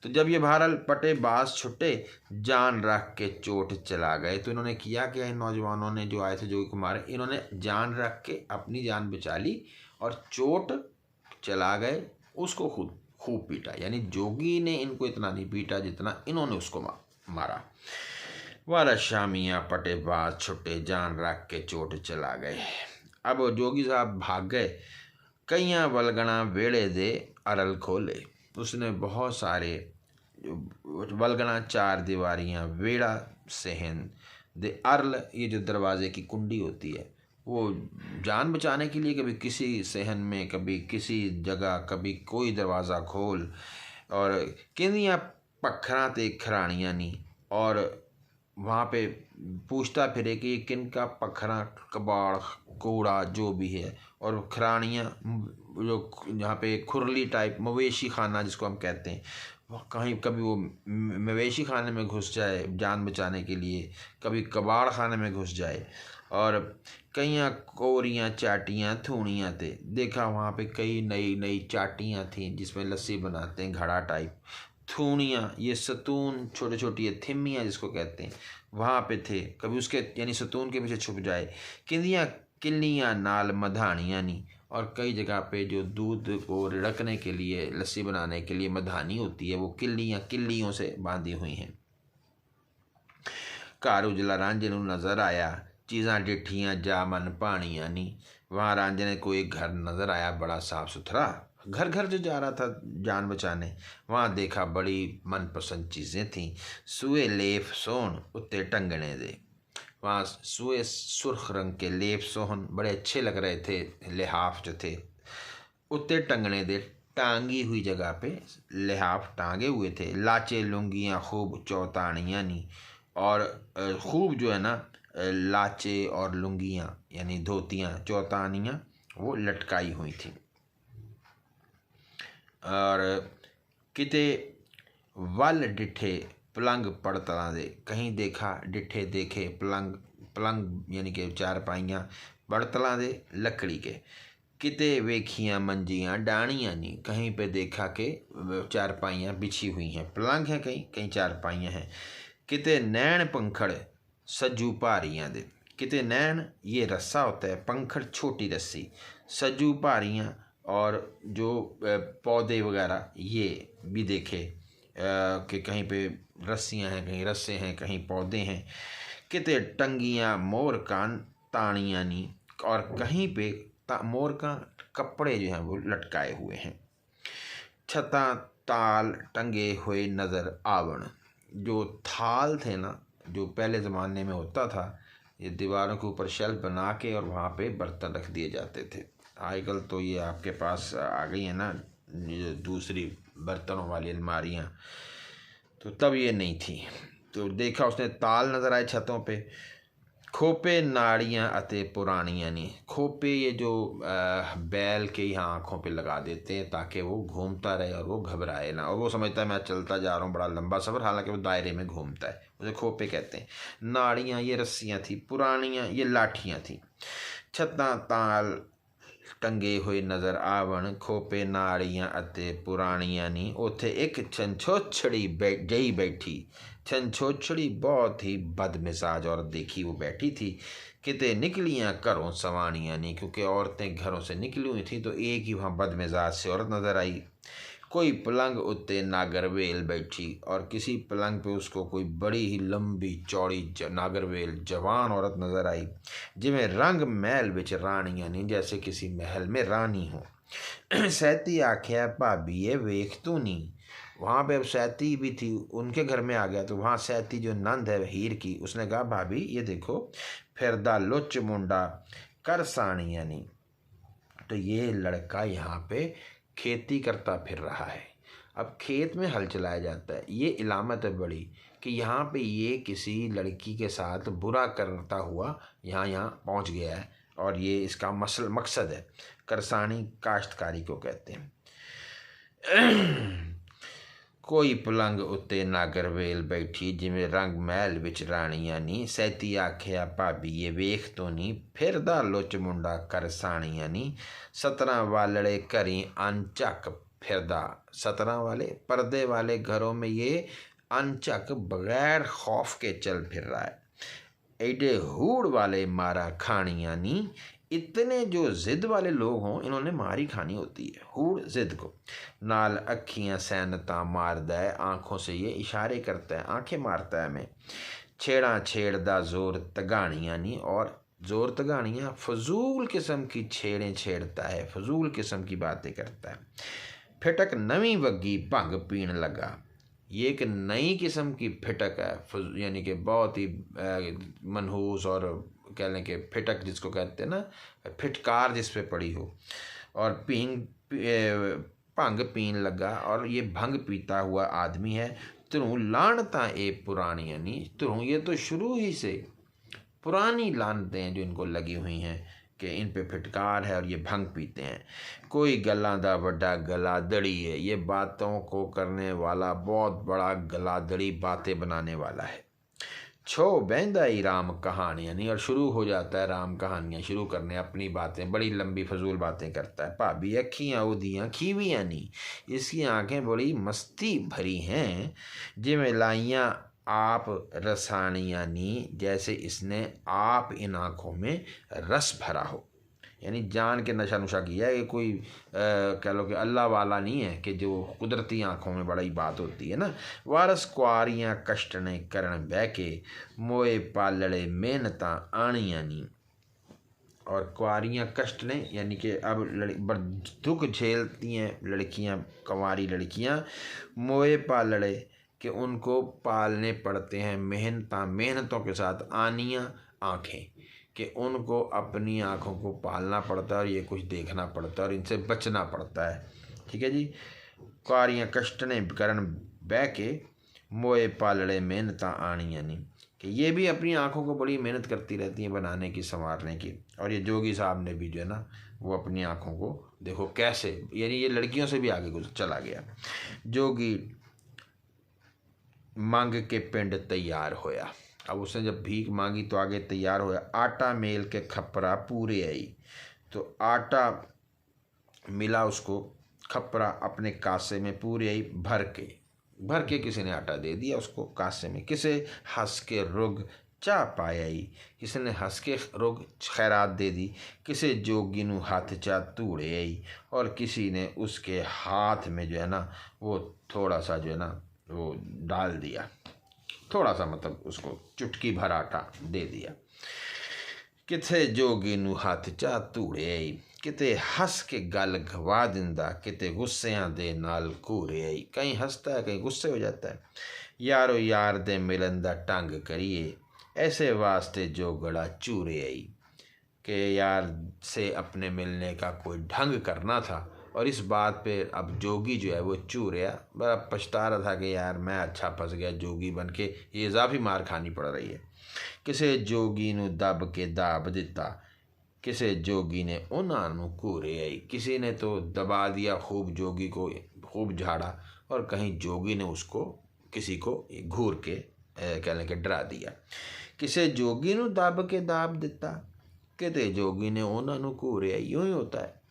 तो जब ये बहरहाल पटेबाज छुट्टे, जान रख के चोट चला गए। तो इन्होंने किया क्या, इन नौजवानों ने जो आए थे जोगी को मारे, इन्होंने जान रख के अपनी जान बचा ली और चोट चला गए, उसको खुद खूब पीटा। यानी जोगी ने इनको इतना नहीं पीटा जितना इन्होंने उसको मारा। वारा शामिया पटेबाज छुट्टे, जान रख के चोट चला गए। अब जोगी साहब भाग गए, कईयां वलगना वेड़े दे अरल खोले। उसने बहुत सारे वलगना, चार दीवारियाँ, वेड़ा सहन दे अरल, ये जो दरवाजे की कुंडी होती है, वो जान बचाने के लिए कभी किसी सहन में, कभी किसी जगह, कभी कोई दरवाज़ा खोल। और किंदियाँ पखरा ते खराणियाँ नहीं, और वहाँ पे पूछता फिरे कि किन का पखरा, कबाड़, कूड़ा जो भी है, और खरानियाँ जो यहाँ पे खुरली टाइप मवेशी खाना जिसको हम कहते हैं, कहीं कभी वो मवेशी खाने में घुस जाए जान बचाने के लिए, कभी कबाड़ खाने में घुस जाए। और कईयाँ कोरियाँ चाटियाँ थूणियाँ थे, देखा वहाँ पे कई नई नई चाटियाँ थीं जिसमें लस्सी बनाते हैं, घड़ा टाइप। थूणियाँ, ये सतून, छोटे छोटी ये थिम्मियाँ जिसको कहते हैं, वहाँ पे थे, कभी उसके यानी सतून के पीछे छुप जाए। किंदियाँ किल्लियाँ नाल मधानियाँ नहीं, और कई जगह पे जो दूध को रिड़कने के लिए, लस्सी बनाने के लिए मधानी होती है, वो किल्लियों से बांधी हुई हैं। घर उजला रांझे नूं नज़र आया, चीज़ां डिठियां जा मन पानियां नी। वहाँ रांझे ने कोई घर नज़र आया, बड़ा साफ सुथरा घर, घर जो जा रहा था जान बचाने, वहाँ देखा बड़ी मनपसंद चीज़ें थीं। सुए लेफ सोहन उत्ते टंगने दे, वहाँ सुए सुर्ख रंग के लेप सोहन बड़े अच्छे लग रहे थे, लिहाफ जो थे, उत्ते टंगने दे, टांगी हुई जगह पे लिहाफ टांगे हुए थे। लाचे लुंगियाँ खूब चौतानियाँ नी, और खूब जो है ना लाचे और लुंगियाँ यानी धोतियाँ, चौतानियाँ वो लटकाई हुई थी। और किते वल डिठे पलंग पड़तला दे, कहीं देखा डिठे देखे पलंग, पलंग यानी कि चारपाइयाँ, पड़तला दे लकड़ी के। किते वेखियाँ मंजियाँ डाणियाँ नहीं, कहीं पे देखा कि चारपाइयाँ बिछी हुई हैं, पलंग हैं, कहीं कहीं चारपाइयाँ हैं। किते नैन पंखड़ सज्जू भारियाँ दे, किते नैन ये रस्सा होता है, पंखड़ छोटी रस्सी, सज्जू भारियाँ और जो पौधे वगैरह ये भी देखे कि कहीं पे रस्सियाँ हैं, कहीं रस्से हैं, कहीं पौधे हैं। किते टंगियाँ मोर कान तानियाँ नी, और कहीं पे मोर का कपड़े जो हैं वो लटकाए हुए हैं। छता ताल टंगे हुए नज़र आवण, जो थाल थे ना, जो पहले ज़माने में होता था, ये दीवारों के ऊपर शेल्फ बना के और वहाँ पे बर्तन रख दिए जाते थे। आजकल तो ये आपके पास आ गई है ना ये दूसरी बर्तनों वाली अलमारियाँ, तो तब ये नहीं थी। तो देखा उसने ताल नज़र आए छतों पे। खोपे नाड़ियाँ अते पुरानियाँ नहीं, खोपे ये जो बैल के यहाँ आँखों पे लगा देते हैं ताकि वो घूमता रहे और वो घबराए ना, और वो समझता है मैं चलता जा रहा हूँ बड़ा लंबा सफ़र, हालांकि वो दायरे में घूमता है, उसे खोपे कहते हैं। नाड़ियाँ ये रस्सियाँ थी, पुरानियाँ ये लाठियाँ थी। छत्ता ताल टंगे हुए नज़र आवण, खोपे नाड़ियाँ अते पुरानियाँ नी। उत्थे एक छंछोछड़ी जई बैठी, छंछोछड़ी बहुत ही बदमिजाज औरत देखी वो बैठी थी। किते निकलियाँ घरों सवानियाँ नहीं, क्योंकि औरतें घरों से निकली हुई थी, तो एक ही वहाँ बदमिजाज से औरत नज़र आई। कोई पलंग उत्ते नागरवेल बैठी, और किसी पलंग पे उसको कोई बड़ी ही लंबी चौड़ी नागरवेल जवान औरत नज़र आई, जिमें रंग महल विच रानियाँ नहीं, जैसे किसी महल में रानी हो। सैती आख्या भाभी ये वेख तू नहीं, वहाँ पे अब सैती भी थी, उनके घर में आ गया, तो वहाँ सैती जो नंद है हीर की, उसने कहा भाभी ये देखो फिरदा लुच मुंडा कर सानियाँ नहीं। तो ये लड़का यहाँ पे खेती करता फिर रहा है। अब खेत में हल चलाया जाता है, ये इलामत है बड़ी कि यहाँ पे ये किसी लड़की के साथ बुरा करता हुआ यहाँ पहुँच गया है, और ये इसका मकसद है। करसानी काश्तकारी को कहते हैं। कोई पलंग उत्ते नागरवेल बैठी जिमें रंग महल विच राणियां नी। सैती आखिया भाभी ये वेख तो नी फिरदा लुच मुंडा करसाणियां नी। 17 वालड़े घरी अनझक फिरदा। 17 वाले पर्दे वाले घरों में ये अनझक बगैर खौफ के चल फिर रहा है। एडे हूड़ वाले मारा खानियां नी। इतने जो जिद वाले लोग हों इन्होंने मारी खानी होती है, हूड़ जिद को। नाल अखियां सैनता मारदा है, आँखों से ये इशारे करता है, आंखें मारता है हमें। छेड़ा छेड़दा जोर तगानियां नी। और जोर तगानियां फजूल किस्म की छेड़ें छेड़ता है, फजूल किस्म की बातें करता है। फिटक नवी वग्गी भंग पीण लगा। ये एक नई किस्म की फिटक है, यानी कि बहुत ही मनहूस और कह लें कि फिटक जिसको कहते हैं ना, फिटकार जिस पे पड़ी हो। और भंग पीन लगा, और ये भंग पीता हुआ आदमी है। त्रों लानता ए पुरानी, यानी त्रों ये तो शुरू ही से पुरानी लानतें हैं जो इनको लगी हुई हैं कि इन पे फिटकार है और ये भंग पीते हैं। कोई गला दा बड़ा गलादड़ी है, ये बातों को करने वाला बहुत बड़ा गलादड़ी, बातें बनाने वाला है। छो बहंदा ही राम कहानी, यानी और शुरू हो जाता है राम कहानियाँ शुरू करने, अपनी बातें बड़ी लंबी फजूल बातें करता है। भाभी अखियाँ उदियाँ खीवियाँ नी। इसकी आंखें बड़ी मस्ती भरी हैं, जिमें लाइयाँ आप रसानियाँ नी, जैसे इसने आप इन आँखों में रस भरा हो। यानी जान के नशा नुशा किया है, ये कोई कह लो कि अल्लाह वाला नहीं है कि जो कुदरती आँखों में बड़ी बात होती है ना। वारस कुआरियाँ कष्ट ने करण बह के, मोए पालड़े मेहनता आनियाँ नी। और कुआरियाँ कष्ट ने, यानी कि अब दुख झेलती हैं लड़कियाँ, कुंवारी लड़कियाँ। मोए पालड़े, कि उनको पालने पड़ते हैं मेहनतों के साथ, आनियाँ आँखें, कि उनको अपनी आँखों को पालना पड़ता है और ये कुछ देखना पड़ता है और इनसे बचना पड़ता है। ठीक है जी। कुआरियाँ कष्ट ने करण बह के, मोए पालड़े मेहनता आनियाँ नी, कि ये भी अपनी आँखों को बड़ी मेहनत करती रहती हैं बनाने की, संवारने की। और ये जोगी साहब ने भी जो है ना, वो अपनी आँखों को देखो कैसे, यानी ये लड़कियों से भी आगे चला गया। जोगी मांग के पिंड तैयार होया। अब उसने जब भीख मांगी तो आगे तैयार होया। आटा मेल के खपरा पूरे आई, तो आटा मिला उसको, खपरा अपने कासे में पूरे आई, भर के किसी ने आटा दे दिया उसको कासे में। किसे हंस के रुग चा पायाई, किसी ने हंस के रुग खैरात दे दी। किसे जोगी नू हाथ चा तूड़े आई, और किसी ने उसके हाथ में जो है ना वो थोड़ा सा जो है ना वो डाल दिया, थोड़ा सा मतलब उसको चुटकी भर आटा दे दिया। किथे जोगी नू हाथ चा तूड़े आई, किते हंस के गल गवा दिंदा, किते गुस्सियां दे नाल घूरे आई। कहीं हंसता है कहीं गुस्से हो जाता है। यारो यार दे मिलन दा टंग करिए, ऐसे वास्ते जो गड़ा चूरे आई, कि यार से अपने मिलने का कोई ढंग करना था। और इस बात पे अब जोगी जो है वो चूरिया, बड़ा पछता रहा था कि यार मैं अच्छा फंस गया जोगी बन के, ये इजाफी मार खानी पड़ रही है। किसे जोगी नू दब के दाब दिता, किसे जोगी ने उन्हां नू घूरे आई। किसी ने तो दबा दिया खूब जोगी को, खूब झाड़ा, और कहीं जोगी ने उसको किसी को घूर के कह लें कि डरा दिया। किसे जोगी नू दब के दाब दिता, किते जोगी ने उन्हां नू घूरे आई। यूँ ही होता है।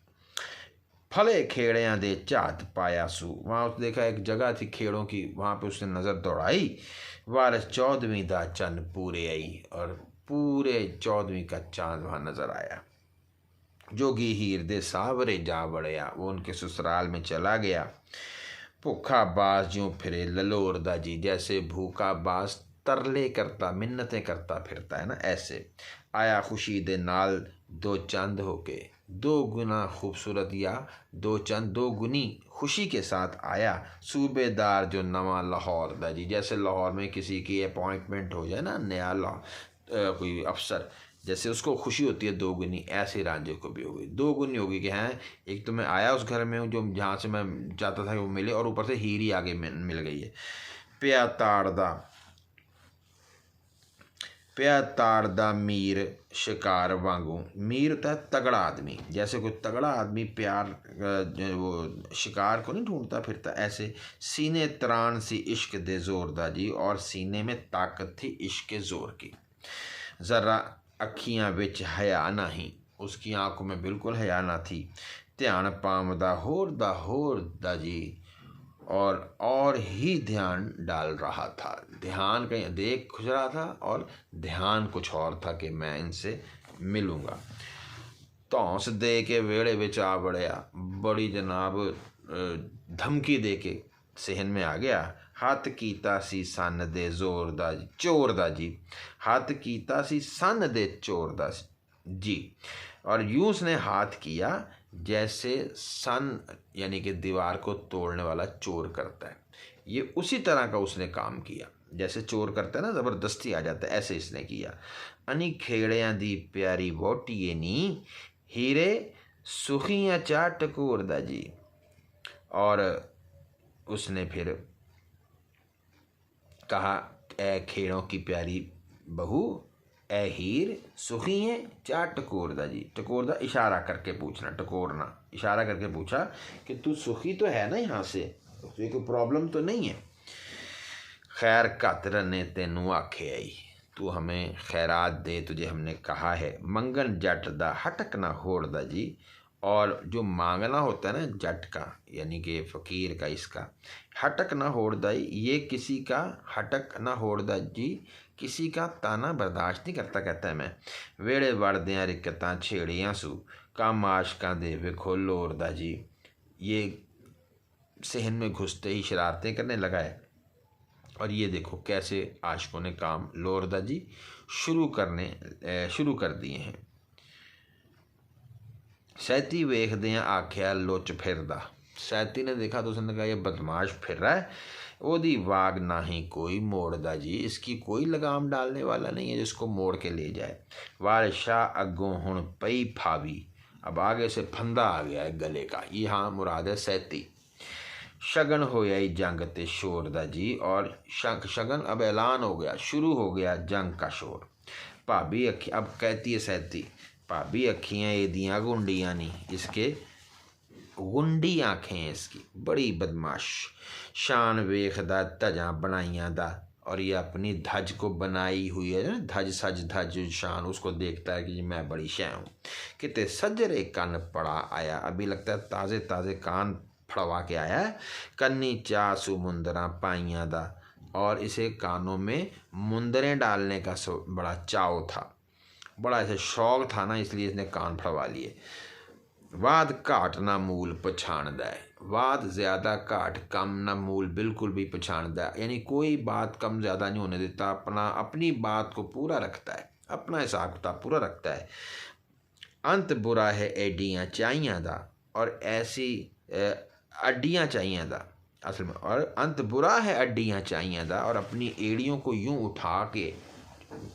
फले खेड़ियाँ दे झात पाया सू, वहाँ उसने देखा एक जगह थी खेड़ों की, वहाँ पे उसने नज़र दौड़ाई। वारस 14वीं दा चंद पूरे आई, और पूरे 14वीं का चांद वहाँ नज़र आया। जोगी हीर दे सावरे जा बड़या, वो उनके ससुराल में चला गया। भूखा बास ज्यों फिरे ललोरदा जी, जैसे भूखा बास तरले करता मिन्नतें करता फिरता है ना, ऐसे आया खुशी दे नाल दो चंद होके। दो गुना खूबसूरत, या दो चंद दो गुनी खुशी के साथ आया। सूबेदार जो नवा लाहौर दा जी, जैसे लाहौर में किसी की अपॉइंटमेंट हो जाए ना, नया कोई अफसर, जैसे उसको खुशी होती है दो गुनी, ऐसे रांझे को भी होगी दो गुनी होगी कि हैं एक तो मैं आया उस घर में हूँ जो जहाँ से मैं चाहता था कि वो मिले, और ऊपर से हीर ही आगे मिल गई है। पिया ताड़दा प्या ताड़दा मीर शिकार वांगू। मीर होता है तगड़ा आदमी, जैसे कोई तगड़ा आदमी प्यार वो शिकार को नहीं ढूंढता फिरता, ऐसे सीने त्राण सी इश्क दे जोरदा जी, और सीने में ताकत थी इश्क के जोर की। ज़रा अखियां विच हया नहीं, उसकी आंखों में बिल्कुल हया ना थी। ध्यान पावदा होर दा जी, और ही ध्यान डाल रहा था। ध्यान कहीं देख खुश रहा था और ध्यान कुछ और था कि मैं इनसे मिलूँगा। धौंस दे के वेड़े विच आ बड़िया, बड़ी जनाब धमकी दे के सहन में आ गया। हथ कीता सी सन दे जोर दा चोर दा जी, हथ कीता सी सन दे चोर दा जी, और यूं उसने हाथ किया जैसे सन यानी कि दीवार को तोड़ने वाला चोर करता है। ये उसी तरह का उसने काम किया जैसे चोर करता है ना, ज़बरदस्ती आ जाता है, ऐसे इसने किया। अनी खेड़ियां दी प्यारी वोटिए नी, हीरे सुखियां चा टकोर दा जी, और उसने फिर कहा, ए खेड़ों की प्यारी बहू, ए हीर सुखी है चा टकोरदा जी। टकोरदा इशारा करके पूछना, टकोरना इशारा करके पूछा कि तू सुखी तो है ना यहाँ से, तुझे कोई प्रॉब्लम तो नहीं है। खैर कातर ने तेनू आखे आई, तू हमें खैरात दे, तुझे हमने कहा है। मंगन जट दा हटक ना होड़दा जी, और जो मांगना होता है ना जट का यानी कि फ़कीर का, इसका हटक ना होड़दा, ये किसी का हटक ना होड़दा जी, किसी का ताना बर्दाश्त नहीं करता। कहता है मैं वेड़े वड़दियाँ रिकतां छेड़ियाँ सू, काम आशकां दे वेखो लोरदा जी। ये सहन में घुसते ही शरारतें करने लगा है, और ये देखो कैसे आशकों ने काम लोरदा जी शुरू कर दिए हैं। सैती वेखदियाँ आख्या लुच फिरदा, सैती ने देखा तो उसने कहा ये बदमाश फिर रहा है। ओदी वाग ना ही कोई मोड़दा जी, इसकी कोई लगाम डालने वाला नहीं है जिसको मोड़ के ले जाए। वार शाह अगों हुण पई फावी, अब आगे से फंदा आ गया है गले का, ये हाँ मुराद है सैती। शगन होया ही जंग ते शोर दा जी, और शगन अब ऐलान हो गया, शुरू हो गया जंग का शोर। भाभी अखी, अब कहती है सैती, भाभी अखियाँ एदियाँ गुंडियाँ नहीं, इसके गुंडी आँखें हैं इसकी, बड़ी बदमाश। शान वेखदा धजा बनाइयां दा, और ये अपनी धज को बनाई हुई है ना, धज सज धज शान, उसको देखता है कि मैं बड़ी शय हूँ। किते सजरे कान पड़ा आया, अभी लगता है ताज़े ताज़े कान फड़वा के आया है। कन्नी चा सु मुंदरा पाइयां दा, और इसे कानों में मुंदरें डालने का बड़ा चाव था, बड़ा ऐसे शौक था ना, इसलिए इसने कान फड़वा लिए। वाद घाट ना मूल पछाणदा है, वाद ज़्यादा घाट कम ना मूल बिल्कुल भी पछाणदा है, यानी कोई बात कम ज़्यादा नहीं होने देता, अपनी बात को पूरा रखता है, अपना हिसाब किताब पूरा रखता है। अंत बुरा है एडियाँ चाहियां दा, और ऐसी अड्डियाँ चाहियां दा असल में, और अंत बुरा है अड्डियाँ चाहियां दा, और अपनी एड़ियों को यूं उठा के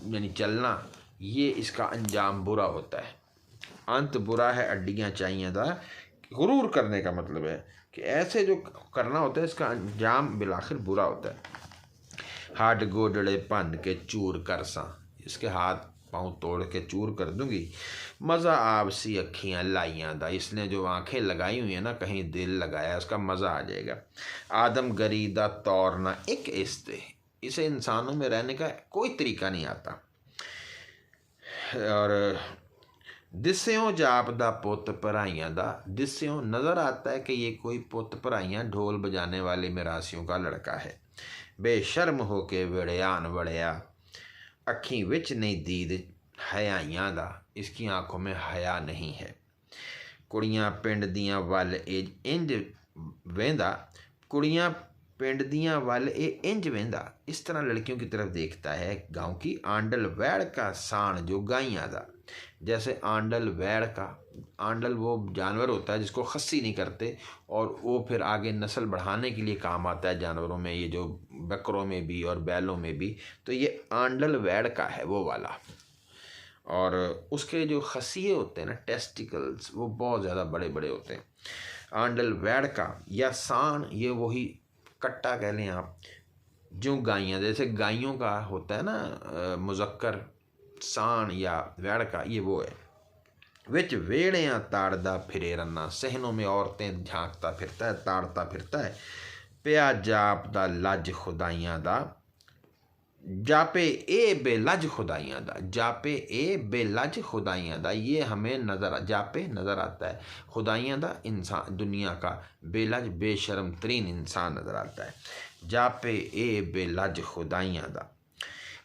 यानी चलना, ये इसका अंजाम बुरा होता है। अंत बुरा है अड्डियाँ चाहिए दा, गुरूर करने का मतलब है कि ऐसे जो करना होता है इसका अंजाम बिलाखिर बुरा होता है। हाथ गोडड़े भन के चूर कर सा, इसके हाथ पाँव तोड़ के चूर कर दूंगी। मज़ा आपसी अखियाँ लाइयाँ दा, इसने जो आंखें लगाई हुई है ना, कहीं दिल लगाया, उसका मज़ा आ जाएगा। आदम गरीदा तौरना एक इस्ते, इसे इंसानों में रहने का कोई तरीका नहीं आता। और दिस्यों जापदा पुत भराइयां दा, दिस्यों नज़र आता है कि ये कोई पुत भराइयां ढोल बजाने वाले मिरासियों का लड़का है। बेशर्म हो के वड़ियान वड़िया, अखी विच नहीं दीद हयाइयां दा, इसकी आंखों में हया नहीं है। कुड़ियां पिंड दियां वल इंज वेंदा, कुड़ियां पिंड दियां वल इंज वेंदा, इस तरह लड़कियों की तरफ देखता है गांव की। आंडल वैड़ का सान जो गाइयां दा, जैसे आंडल वैड़ का, आंडल वो जानवर होता है जिसको खस्सी नहीं करते, और वो फिर आगे नस्ल बढ़ाने के लिए काम आता है जानवरों में, ये जो बकरों में भी और बैलों में भी, तो ये आंडल वैड़ का है वो वाला। और उसके जो खसिए होते हैं ना, टेस्टिकल्स, वो बहुत ज़्यादा बड़े बड़े होते हैं। आंडल वैड़ का या सान, ये वही कट्टा कह लें आप, जो गाइयाँ, जैसे गायों का होता है ना मुज़क्कर साण या वैड़ का, ये वो है। विच वेड़ियाँ ताड़दा फिरे रन्ना, सहनों में औरतें झांकता फिरता है, ताड़ता फिरता है। पिया जापदा लज खुदाइयाँ दा, जापे ए बेलज खुदाइयाँ दा, जापे ए बेलज खुदाइयाँ दा, ये हमें नज़र, जापे नज़र आता है, खुदाइयाँ दा इंसान दुनिया का, बेलज बेशर्म तरीन इंसान नज़र आता है। जापे ए बेलज खुदाइयाँ दा,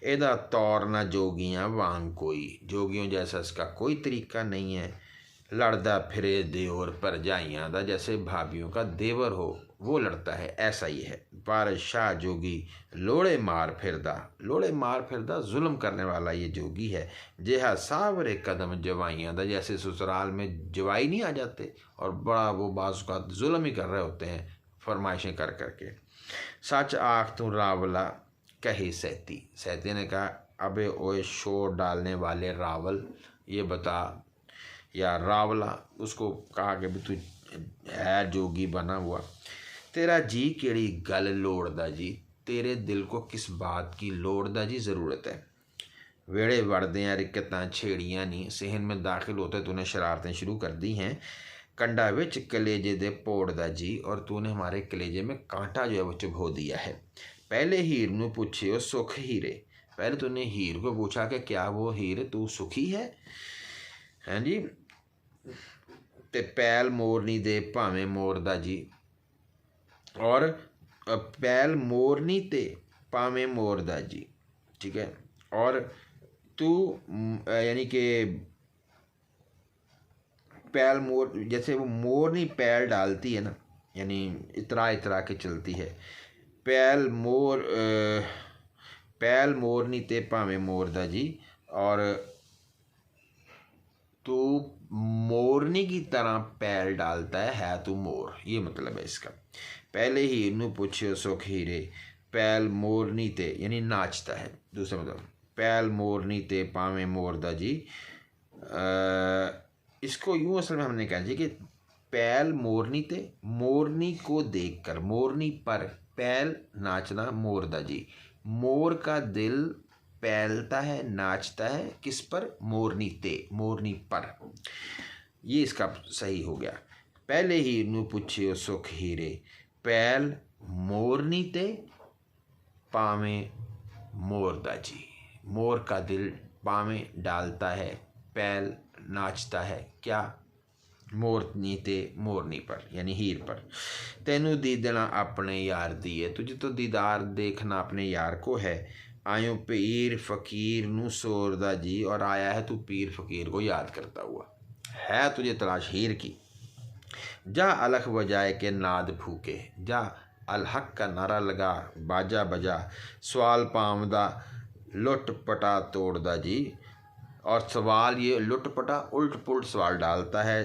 एदा तौर न जोगियाँ वांग कोई, जोगियों जैसा इसका कोई तरीका नहीं है। लड़दा फिरे देवर पर जाइयाँ दा, जैसे भाभीयों का देवर हो वो लड़ता है, ऐसा ही है। पर शाह जोगी लोड़े मार फिरदा, लोड़े मार फिरदा जुल्म करने वाला ये जोगी है। जेहा सावरे कदम जवाइयाँ दा, जैसे ससुराल में जवाई नहीं आ जाते और बड़ा वो बाज़ का जुल्म ही कर रहे होते हैं फरमाइशें कर करके। सच आख तू रावला कहे सहती, सहती ने कहा अबे ओए शोर डालने वाले रावल ये बता, या रावला उसको कहा कि भी तू है जोगी बना हुआ, तेरा जी केड़ी गल लोड़दा जी, तेरे दिल को किस बात की लोड़दा जी ज़रूरत है। वेड़े वड़दियाँ रिकतां छेड़ियाँ नहीं, सहन में दाखिल होते तूने शरारतें शुरू कर दी हैं। कंडा विच कलेजे दे पोड़दा जी, और तूने हमारे कलेजे में कांटा जो है वो चुभो दिया है। पहले हीर नू पूछियो सुख हीरे, पहले तूने हीर को पूछा कि क्या वो हीर तू सुखी है, हैं जी। ते पैल मोरनी दे भावें मोरदा जी, और पैल मोरनी ते भावें मोरदा जी, ठीक है। और तू यानी कि पैल मोर, जैसे वो मोरनी पैल डालती है ना, यानी इतरा इतरा के चलती है। पैल मोर पैल मोरनी ते भावें मोरदा जी, और तू मोरनी की तरह पैर डालता है तू मोर, ये मतलब है इसका। पहले ही नू पूछियो सुख हीरे, पैल मोरनी ते यानी नाचता है, दूसरा मतलब पैल मोरनी ते पावे मोरदा जी। इसको यूँ असल में हमने कहा जी कि पैल मोरनी ते, मोरनी को देखकर, मोरनी पर पैल नाचना मोरदा जी, मोर का दिल पैलता है नाचता है किस पर, मोरनी ते, मोरनी पर, ये इसका सही हो गया। पहले ही नू पूछियो सुख हीरे, पैल मोरनी ते पावे मोरदा जी, मोर का दिल पावे डालता है, पैल नाचता है क्या, मोरनी ते मोरनी पर यानी हीर पर। तेनू दीदना अपने यार दी है, तुझे तो दीदार देखना अपने यार को है। आयो पीर फकीर नू सोरदा जी, और आया है तू पीर फकीर को याद करता हुआ, है तुझे तलाश हीर की। जा अलख बजाए के नाद फूके, जा अलहक का नारा लगा बाजा बजा, सवाल पामदा लुट पटा तोड़दा जी, और सवाल ये लुट पटा उल्ट पुल्ट सवाल डालता है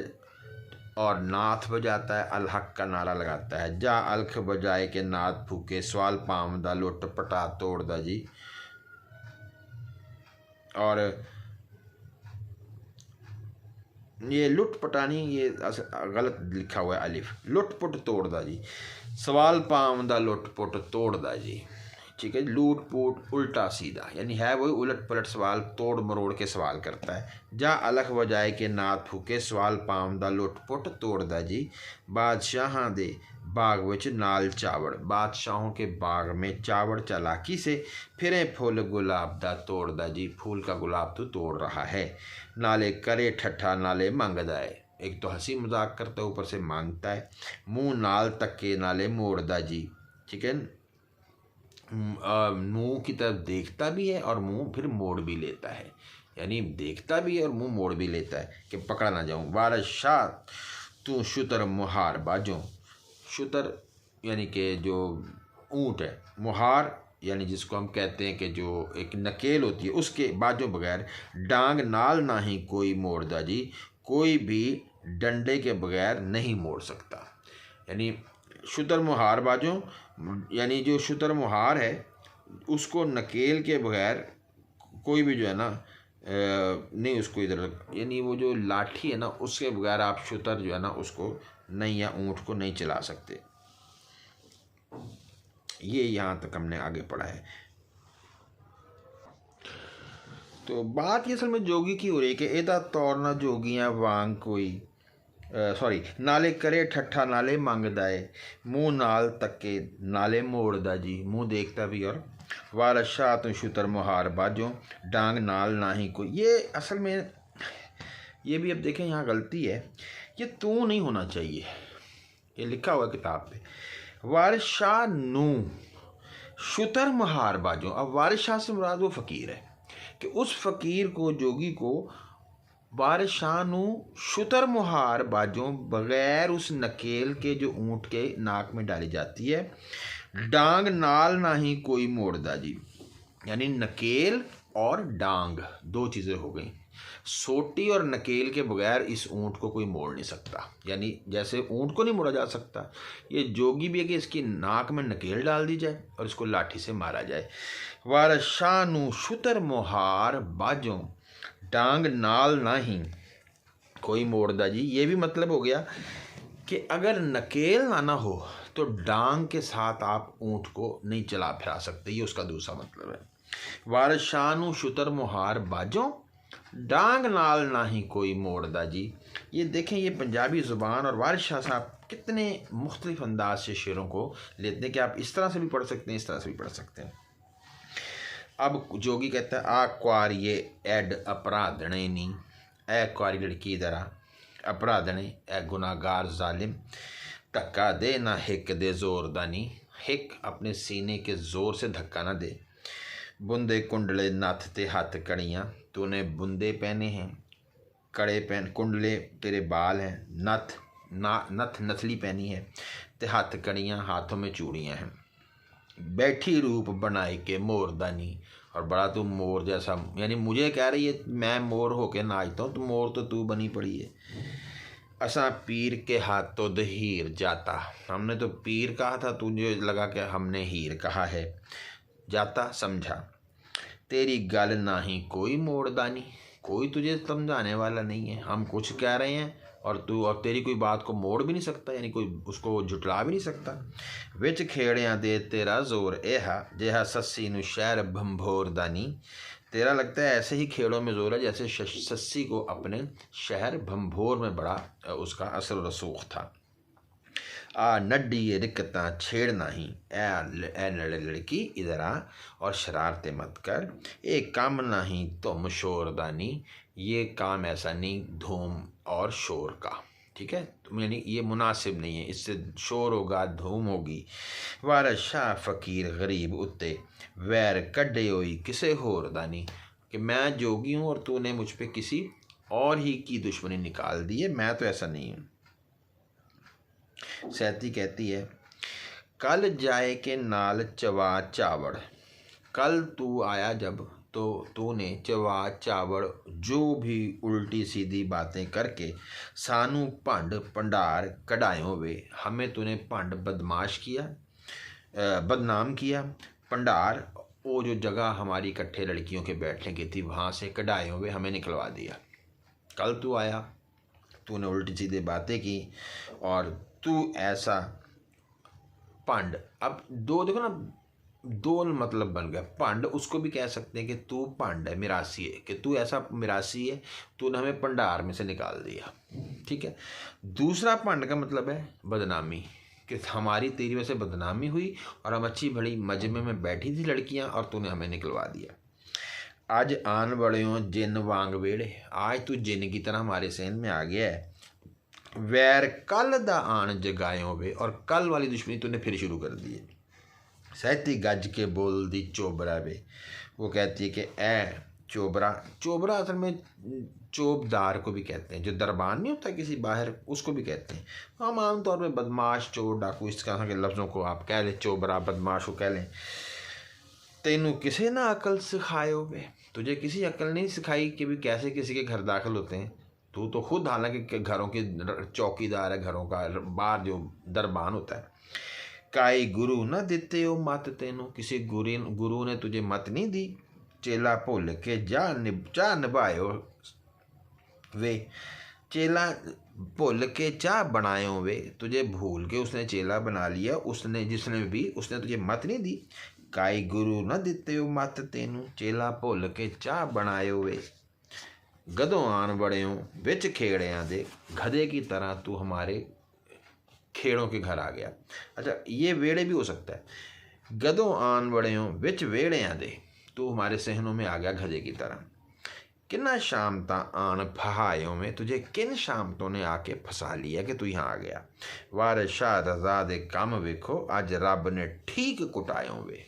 और नाथ बजाता है, अलहक का नारा लगाता है। जा अलख बजाए के नाद फूके, सवाल पामदा लुट पटा तोड़दा जी, और ये लुट पटानी ये गलत लिखा हुआ है अलिफ, लुट पुट तोड़दा जी, सवाल पामदा लुट पुट तोड़दा जी, ठीक है। लूट पूट उल्टा सीधा यानी है वही उलट पलट सवाल, तोड़ मरोड़ के सवाल करता है। जा अलख बजाए के नाथ फूके, सवाल पामदा लुट पुट तोड़दा जी, बादशाहां दे बाग विच नाल चावड़, बादशाहों के बाग में चावड़ चालाकी से फिरे फुल गुलाब दा तोड़दा जी, फूल का गुलाब तो तोड़ रहा है। नाले करे ठट्ठा नाले मंगदा है, एक तो हंसी मजाक करता है ऊपर से मांगता है। मुंह नाल तक्के नाले मोड़दा जी, ठीक है, मुंह की तरफ देखता भी है और मुंह फिर मोड़ भी लेता है, यानी देखता भी है और मुंह मोड़ भी लेता है कि पकड़ा ना जाऊं। वारस शाह तू शुतर मुहार बाजों, शुतर यानी कि जो ऊँट है, मुहार यानी जिसको हम कहते हैं कि जो एक नकेल होती है उसके बाजों बगैर, डांग नाल ना ही कोई मोड़दा जी, कोई भी डंडे के बगैर नहीं मोड़ सकता। यानी शुतर मुहार बाजों यानी जो शुतर मुहार है उसको नकेल के बगैर कोई भी जो है ना नहीं उसको इधर, यानी वो जो लाठी है ना उसके बगैर आप शुतर जो है ना उसको नहीं या ऊँट को नहीं चला सकते। ये यहाँ तक हमने आगे पढ़ा है। तो बात ये असल में जोगी की हो रही है कि एदा तौरना जोगियाँ वांग कोई सॉरी नाले करे ठट्ठा नाले मंगदाए मुँह नाल तके नाले मोड़दा जी, मुँह देखता भी और वार शाह तू शुतर मुहार बाजों डांग नाल ना ही कोई। ये असल में ये भी अब देखें यहाँ गलती है, ये तू नहीं होना चाहिए, ये लिखा हुआ किताब पे वार शाह नू शुतर मुहार बाजों। अब वारिस शाह से मुराद वो फ़कीर है कि उस फ़कीर को जोगी को वारिस शाह नू शुतर मुहार बाजों बगैर उस नकेल के जो ऊँट के नाक में डाली जाती है, डांग नाल ना ही कोई मोड़दा जी, यानी नकेल और डांग दो चीज़ें हो गई। सोटी और नकेल के बगैर इस ऊँट को कोई मोड़ नहीं सकता, यानी जैसे ऊँट को नहीं मोड़ा जा सकता, ये जोगी भी है कि इसकी नाक में नकेल डाल दी जाए और इसको लाठी से मारा जाए। वार शानू शुतर मोहार बाजों डांग नाल नाही कोई मोड़दा जी। ये भी मतलब हो गया कि अगर नकेल ना हो तो डांग के साथ आप ऊँट को नहीं चला फिरा सकते, ये उसका दूसरा मतलब है। वार शानू शुतर मोहार बाजों डांग नाल ना ही कोई मोड़दा जी। ये देखें, ये पंजाबी ज़ुबान और वारिस शाह साहब कितने मुख्तलिफ अंदाज से शेरों को लेते हैं कि आप इस तरह से भी पढ़ सकते हैं, इस तरह से भी पढ़ सकते हैं। अब जोगी कहता है आ क्वारिये एड अपराधने नी, ए क्वारी लड़की दरा अपराधने ए गुनागार जालिम धक्का दे ना हिक दे जोर दानी, हिक अपने सीने के ज़ोर से धक्का ना दे। बुंदे कुंडले नथ ते हाथ कड़ियाँ, तूने बुंदे पहने हैं, कड़े पहन, कुंडले तेरे बाल हैं, नथ नथली पहनी है, ते हाथ कड़ियाँ हाथों में चूड़ियाँ हैं। बैठी रूप बनाए के मोरदानी, और बड़ा तू मोर जैसा, यानी मुझे कह रही है मैं मोर होके नाचता हूँ, तो मोर तो तू बनी पड़ी है। असा पीर के हाथों दहीर जाता, हमने तो पीर कहा था, तुझे लगा कि हमने हीर कहा है। जाता समझा तेरी गल ना ही कोई मोड़दानी, कोई तुझे समझाने वाला नहीं है, हम कुछ कह रहे हैं और तू और तेरी कोई बात को मोड़ भी नहीं सकता, यानी कोई उसको झुटला भी नहीं सकता। विच खेड़िया दे तेरा जोर एहा जेहा सस्सी नु शहर भंभोर दानी, तेरा लगता है ऐसे ही खेड़ों में जोर है जैसे सस्सी को अपने शहर भंभोर में बड़ा उसका असर रसूख था। आ नड्डी ये रिक्कता छेड़ना ही, ए लड़की इधर आ और शरारतें मत कर, एक काम नहीं तो शोरदानी, ये काम ऐसा नहीं धूम और शोर का, ठीक है, यानी ये मुनासिब नहीं है, इससे शोर होगा धूम होगी। वार शाह फ़कीर गरीब उत्ते वैर कड्डे होई किसे होर दानी, कि मैं जोगी हूँ और तूने मुझ पे किसी और ही की दुश्मनी निकाल दी है, मैं तो ऐसा नहीं हूँ। सैती कहती है कल जाए के नाल चवा चावड़, कल तू आया जब तो तूने चवा चावड़ जो भी उल्टी सीधी बातें करके सानू भंड भंडार कढ़ायों वे, हमें तूने भंड बदमाश किया, बदनाम किया। भंडार वो जो जगह हमारी इकट्ठे लड़कियों के बैठने की थी वहाँ से कढ़ायों वे हमें निकलवा दिया। कल तू आया, तूने उल्टी सीधी बातें की और तू ऐसा भंड, अब दो देखो ना, दो मतलब बन गया। भंड उसको भी कह सकते हैं कि तू भंड है, मिरासी है, कि तू ऐसा मिरासी है, तूने हमें भंडार में से निकाल दिया, ठीक है। दूसरा भंड का मतलब है बदनामी, कि हमारी तेरी वजह से बदनामी हुई और हम अच्छी बड़ी मजमे में बैठी थी लड़कियां और तूने हमें निकलवा दिया। आज आन बड़े हो जिन वांग वेड़े, आज तू जिन की तरह हमारे सहन में आ गया है। वैर कल दा आन जगायों वे, और कल वाली दुश्मनी तूने फिर शुरू कर दी है। सहती गज के बोल दी चोबरा वे, वो कहती है कि ए चोबरा, चोबरा असल में चोबदार को भी कहते हैं, जो दरबान नहीं होता किसी बाहर, उसको भी कहते हैं। हम आमतौर पर बदमाश चोर डाकू इस तरह के लफ्ज़ों को आप कह लें, चोबरा बदमाश को कह लें। तेनू किसे ना अकल सिखायो वे, तुझे किसी अकल नहीं सिखाई कि भी कैसे किसी के घर दाखिल होते हैं। तू तो खुद हालांकि घरों के चौकीदार है, घरों का बाहर जो दरबान होता है। काई गुरु न देते हो मत तेनू, किसी गुरु ने तुझे मत नहीं दी। चेला भुल के जा निभायो वे, चेला भुल के चा बनायो वे, तुझे भूल के उसने चेला बना लिया, उसने जिसने भी उसने तुझे मत नहीं दी। काई गुरु न दिते हो मत तेनू, चेला भुल के चा बनायो वे। गधों आन बड़ियों विच खेड़ियां दे, गधे की तरह तू हमारे खेड़ों के घर आ गया। अच्छा, ये वेड़े भी हो सकता है। गधों आन बड़ियों विच वेड़ियां दे, तू हमारे सहनों में आ गया गधे की तरह। किन्ना शामता आन फहायों में, तुझे किन शामतों ने आके फंसा लिया कि तू यहाँ आ गया। वार शाह रजा दे काम वेखो, आज रब ने ठीक कुटायों वे।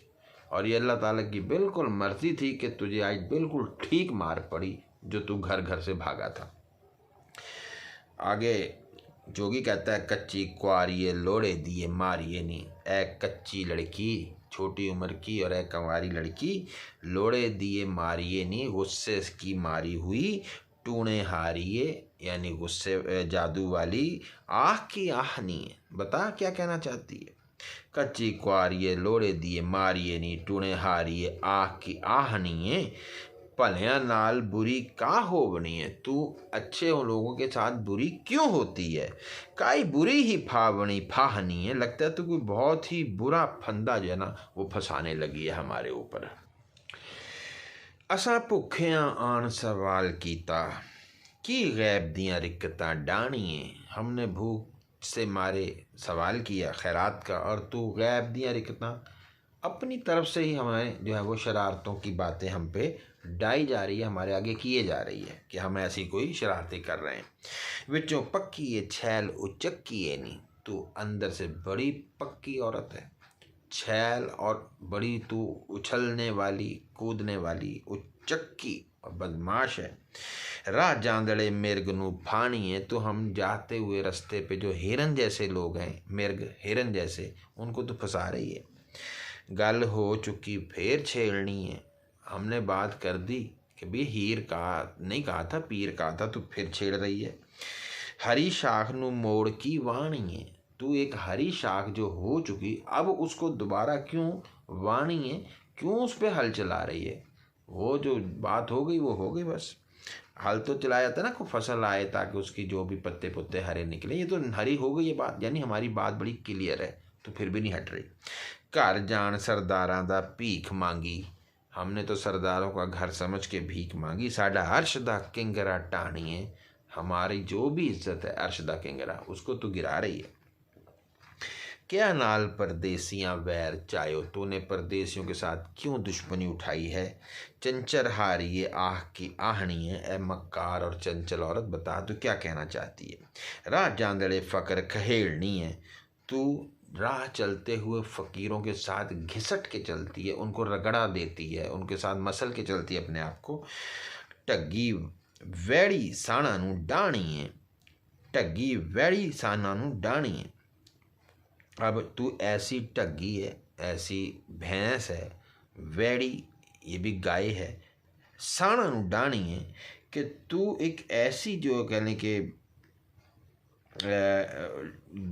और ये अल्लाह ताला की बिल्कुल मर्जी थी कि तुझे आज बिल्कुल ठीक मार पड़ी जो तू घर घर से भागा था। आगे जोगी कहता है, कच्ची कुआरिये लोड़े दिए मारिए नी, ए कच्ची लड़की छोटी उम्र की और एक कंवारी लड़की, लोड़े दिए मारिए नी, गुस्से की मारी हुई टूणे हारिए, यानी गुस्से जादू वाली आह की आहनी। बता क्या कहना चाहती है। कच्ची कुआरिये लोड़े दिए मारिए नी, टूणे हारिए आह की आहनी, भलिया नाल बुरी का होवनी है, तू अच्छे लोगों के साथ बुरी क्यों होती है। काई बुरी ही फावनी फाहनी है, लगता है तो कोई बहुत ही बुरा फंदा जो है ना वो फंसाने लगी है हमारे ऊपर। असा भुखिया आन सवाल कीता, की गैब दियाँ रिक्कतां डाणिए, हमने भूख से मारे सवाल किया खैरात का, और तू गैब दियाँ रिक्कतां अपनी तरफ से ही हमें जो है वो शरारतों की बातें हम पे डाई जा रही है, हमारे आगे किए जा रही है कि हम ऐसी कोई शरारतें कर रहे हैं। विचों पक्की ये छैल उचक्की है नी, तू अंदर से बड़ी पक्की औरत है। छैल और बड़ी तू उछलने वाली कूदने वाली उचक्की और बदमाश है। राह जांदड़े मिर्ग नू फानी है, तो हम जाते हुए रास्ते पे जो हिरन जैसे लोग हैं, मिर्ग हिरन जैसे, उनको तो फंसा रही है। गल हो चुकी फिर छेड़नी है, हमने बात कर दी कि भी हीर कहा नहीं कहा था, पीर कहा था, तो फिर छेड़ रही है। हरी शाख नू मोड़ की वाणी है, तू एक हरी शाख जो हो चुकी अब उसको दोबारा क्यों वाणी है, क्यों उस पर हल चला रही है। वो जो बात हो गई वो हो गई बस। हल तो चलाया जाता है ना, कोई फसल आए ताकि उसकी जो भी पत्ते पुत्ते हरे निकले, ये तो हरी हो गई ये बात, यानी हमारी बात बड़ी क्लियर है, तो फिर भी नहीं हट रही। घर जान सरदारां दा भीख मांगी, हमने तो सरदारों का घर समझ के भीख मांगी। साडा अर्श दा किंगरा टाणिए, हमारी जो भी इज्जत है अर्श दा किंगरा उसको तो गिरा रही है। क्या नाल परदेसियां वैर चायो, तूने परदेसियों के साथ क्यों दुश्मनी उठाई है। चंचर हारिए आह की आहनी है, ए मक्कार और चंचल औरत बता तू क्या कहना चाहती है। राह जांदड़े फ़क्र खहेड़नी है, तू राह चलते हुए फ़कीरों के साथ घिसट के चलती है, उनको रगड़ा देती है, उनके साथ मसल के चलती है अपने आप को। ढग्गी वैड़ी साणा नू डाणी है, ढग्गी वैड़ी साणा नू डाणी है। अब तू ऐसी ढग्गी है, ऐसी भैंस है, वैड़ी ये भी गाय है, साणा नू डाणी है कि तू एक ऐसी जो कहने के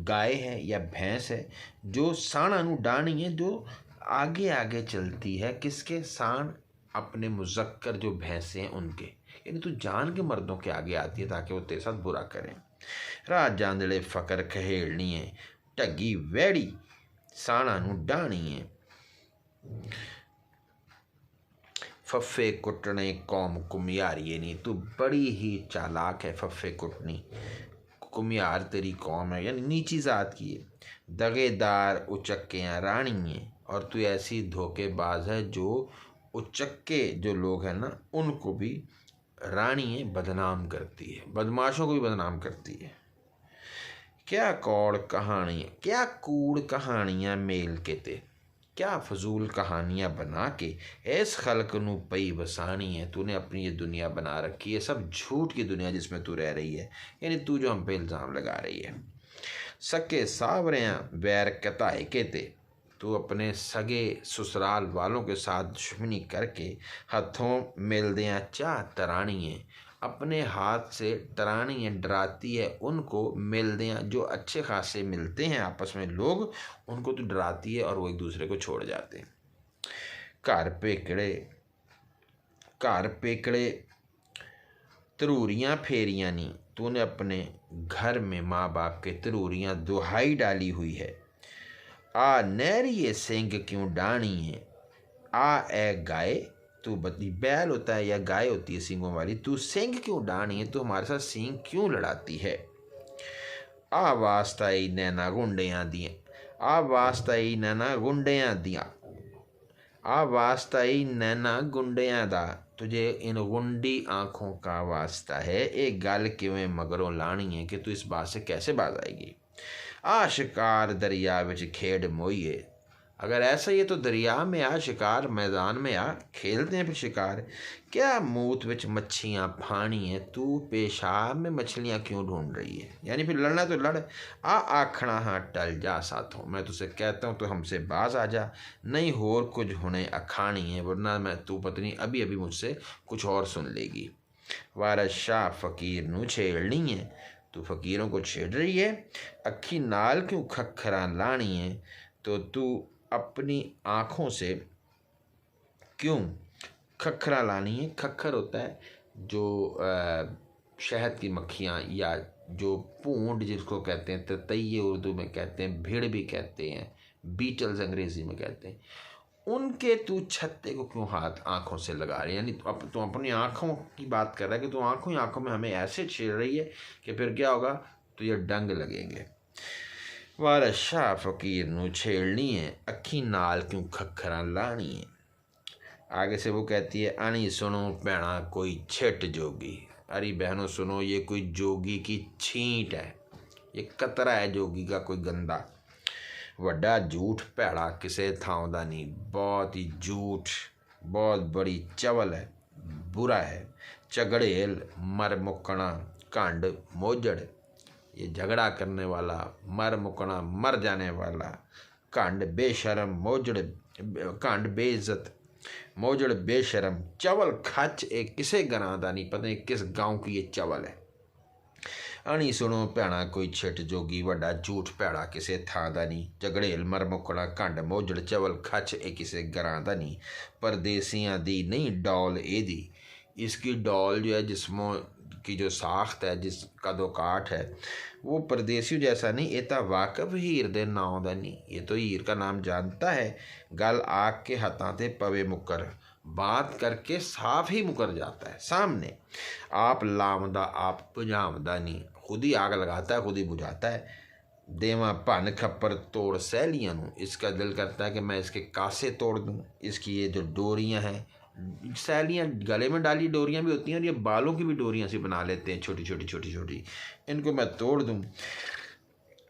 गाय है या भैंस है जो साणा नू डाणी है, जो आगे आगे चलती है। किसके? साण अपने मुजक्कर जो भैंसे हैं उनके, यानी तू जान के मर्दों के आगे आती है ताकि वो तेरे साथ बुरा करें। रात जांदड़े फ़क्र खहेड़नी है, ढग्गी वैड़ी साणा नू डाणी है। फफे कुटने कौम कुम्यारिए नी, तू बड़ी ही चालाक है। फफे कुटनी कुम्यार तेरी कौम है, यानी नीची जात की है। दगेदार उचक्कियाँ रानी है, और तू ऐसी धोखेबाज है जो उचक्के जो लोग हैं ना उनको भी रानी है बदनाम करती है, बदमाशों को भी बदनाम करती है। क्या कौड़ कहानियाँ, क्या कूड़ कहानियाँ मेल के ते, क्या फजूल कहानियाँ बना के ऐस खल्क नू पई बसानी है। तूने अपनी ये दुनिया बना रखी है, सब झूठ की दुनिया जिसमें तू रह रही है, यानी तू जो हम पे इल्ज़ाम लगा रही है। सके सावरियाँ वैर कताए के ते, तू अपने सगे ससुराल वालों के साथ दुश्मनी करके हथों मिलदियाँ चाह तरानी है, अपने हाथ से तरानी है, डराती है उनको। मिलदियाँ जो अच्छे खासे मिलते हैं आपस में लोग, उनको तो डराती है और वो एक दूसरे को छोड़ जाते हैं। घर पेकड़े धरूरियाँ फेरियाँ नी, तूने अपने घर में माँ बाप के तरूरियाँ दुहाई डाली हुई है। आ नहरिए सिंग क्यों डाणी है, आ ए गाय, तू बती बैल होता है या गाय होती है सींगों वाली, तू सिंग क्यों डाणी है, तू हमारे साथ सींग क्यों लड़ाती है। आ वास्ताई नैना गुंडियाँ दियाँ, आ वास्ताई नैना गुंडियाँ दियाँ, आ वास्ताई नैना गुंडियाँ दा, तुझे इन गुंडी आँखों का वास्ता है। एक गल किवें मगरों लाणी है कि तू इस बात से कैसे बाज आएगी। आ शिकार दरिया विच खेड मोइए, अगर ऐसा ही है तो दरिया में आ, शिकार मैदान में आ, खेलते हैं फिर शिकार। क्या मूत विच मच्छियाँ फानी है, तू पेशाब में मछलियाँ क्यों ढूंढ रही है। यानी फिर लड़ना तो लड़, आ आखना हाँ टल जा साथों, मैं तुझसे कहता हूँ तो हमसे बाज आ जा, नहीं होर कुछ होने अखानी है, वरना मैं तू पत्नी अभी अभी मुझसे कुछ और सुन लेगी। वारस शाह फ़कीर नू छेड़नी है, तू फ़कीरों को छेड़ रही है। अखी नाल क्यों खखरा लानी है, तो तू अपनी आँखों से क्यों खखरा लानी है। खक्खर होता है जो शहद की मक्खियाँ या जो पूंड जिसको कहते हैं, ततैये उर्दू में कहते हैं, भीड़ भी कहते हैं, बीटल्स अंग्रेज़ी में कहते हैं, उनके तू छत्ते को क्यों हाथ आँखों से लगा रही है। यानी अब तू अपनी आँखों की बात कर रहा है कि तू आँखों ही आँखों में हमें ऐसे छेड़ रही है कि फिर क्या होगा, तो ये डंग लगेंगे। वारस शाह फ़कीर नू छेड़नी है, अखी नाल क्यों खखरा लानी है। आगे से वो कहती है, आनी सुनो भैणा कोई छिट जोगी, अरे बहनों सुनो ये कोई जोगी की छींट है, ये कतरा है जोगी का कोई गंदा। वड्डा झूठ भैड़ा किसे थां दा नहीं, बहुत ही झूठ, बहुत बड़ी चवल है, बुरा है। झगड़ेल मर मुकना कांड मोजड़, ये झगड़ा करने वाला, मर मुकना मर जाने वाला, कांड बेशरम मोजड़, कांड बेइज्जत, मोजड़ बेशरम, चवल खच एक किसे गरादा नहीं, पता नहीं किस गांव की ये चवल है। आनी सुनो भैणा कोई छिट जोगी, वड्डा झूठ भैड़ा किसे थां दा नहीं, झगड़ेल मर मुकना कांड मोजड़, चवल खच ए किसे गरां दा नहीं। परदेसियां दी नहीं डौल एदी, इसकी डौल जो है जिस्मों की जो साख्त है, जिसका दो काठ है, वो परदेसियों जैसा नहीं। ये तो वाकफ हीर दे नाम दा नहीं, ये तो हीर का नाम जानता है। गल आग के हथां ते पवे मुकर, बात करके साफ ही मुकर जाता है सामने। आप लामदा आप बुझावदा नहीं, खुद ही आग लगाता है खुद ही बुझाता है। देवा भन खप्पर तोड़ सहेलियां नू, इसका दिल करता है कि मैं इसके कासे तोड़ दूं, इसकी ये जो डोरियां हैं, सैलियाँ गले में डाली डोरियां भी होती हैं और ये बालों की भी डोरियां से बना लेते हैं छोटी छोटी छोटी छोटी, इनको मैं तोड़ दूं।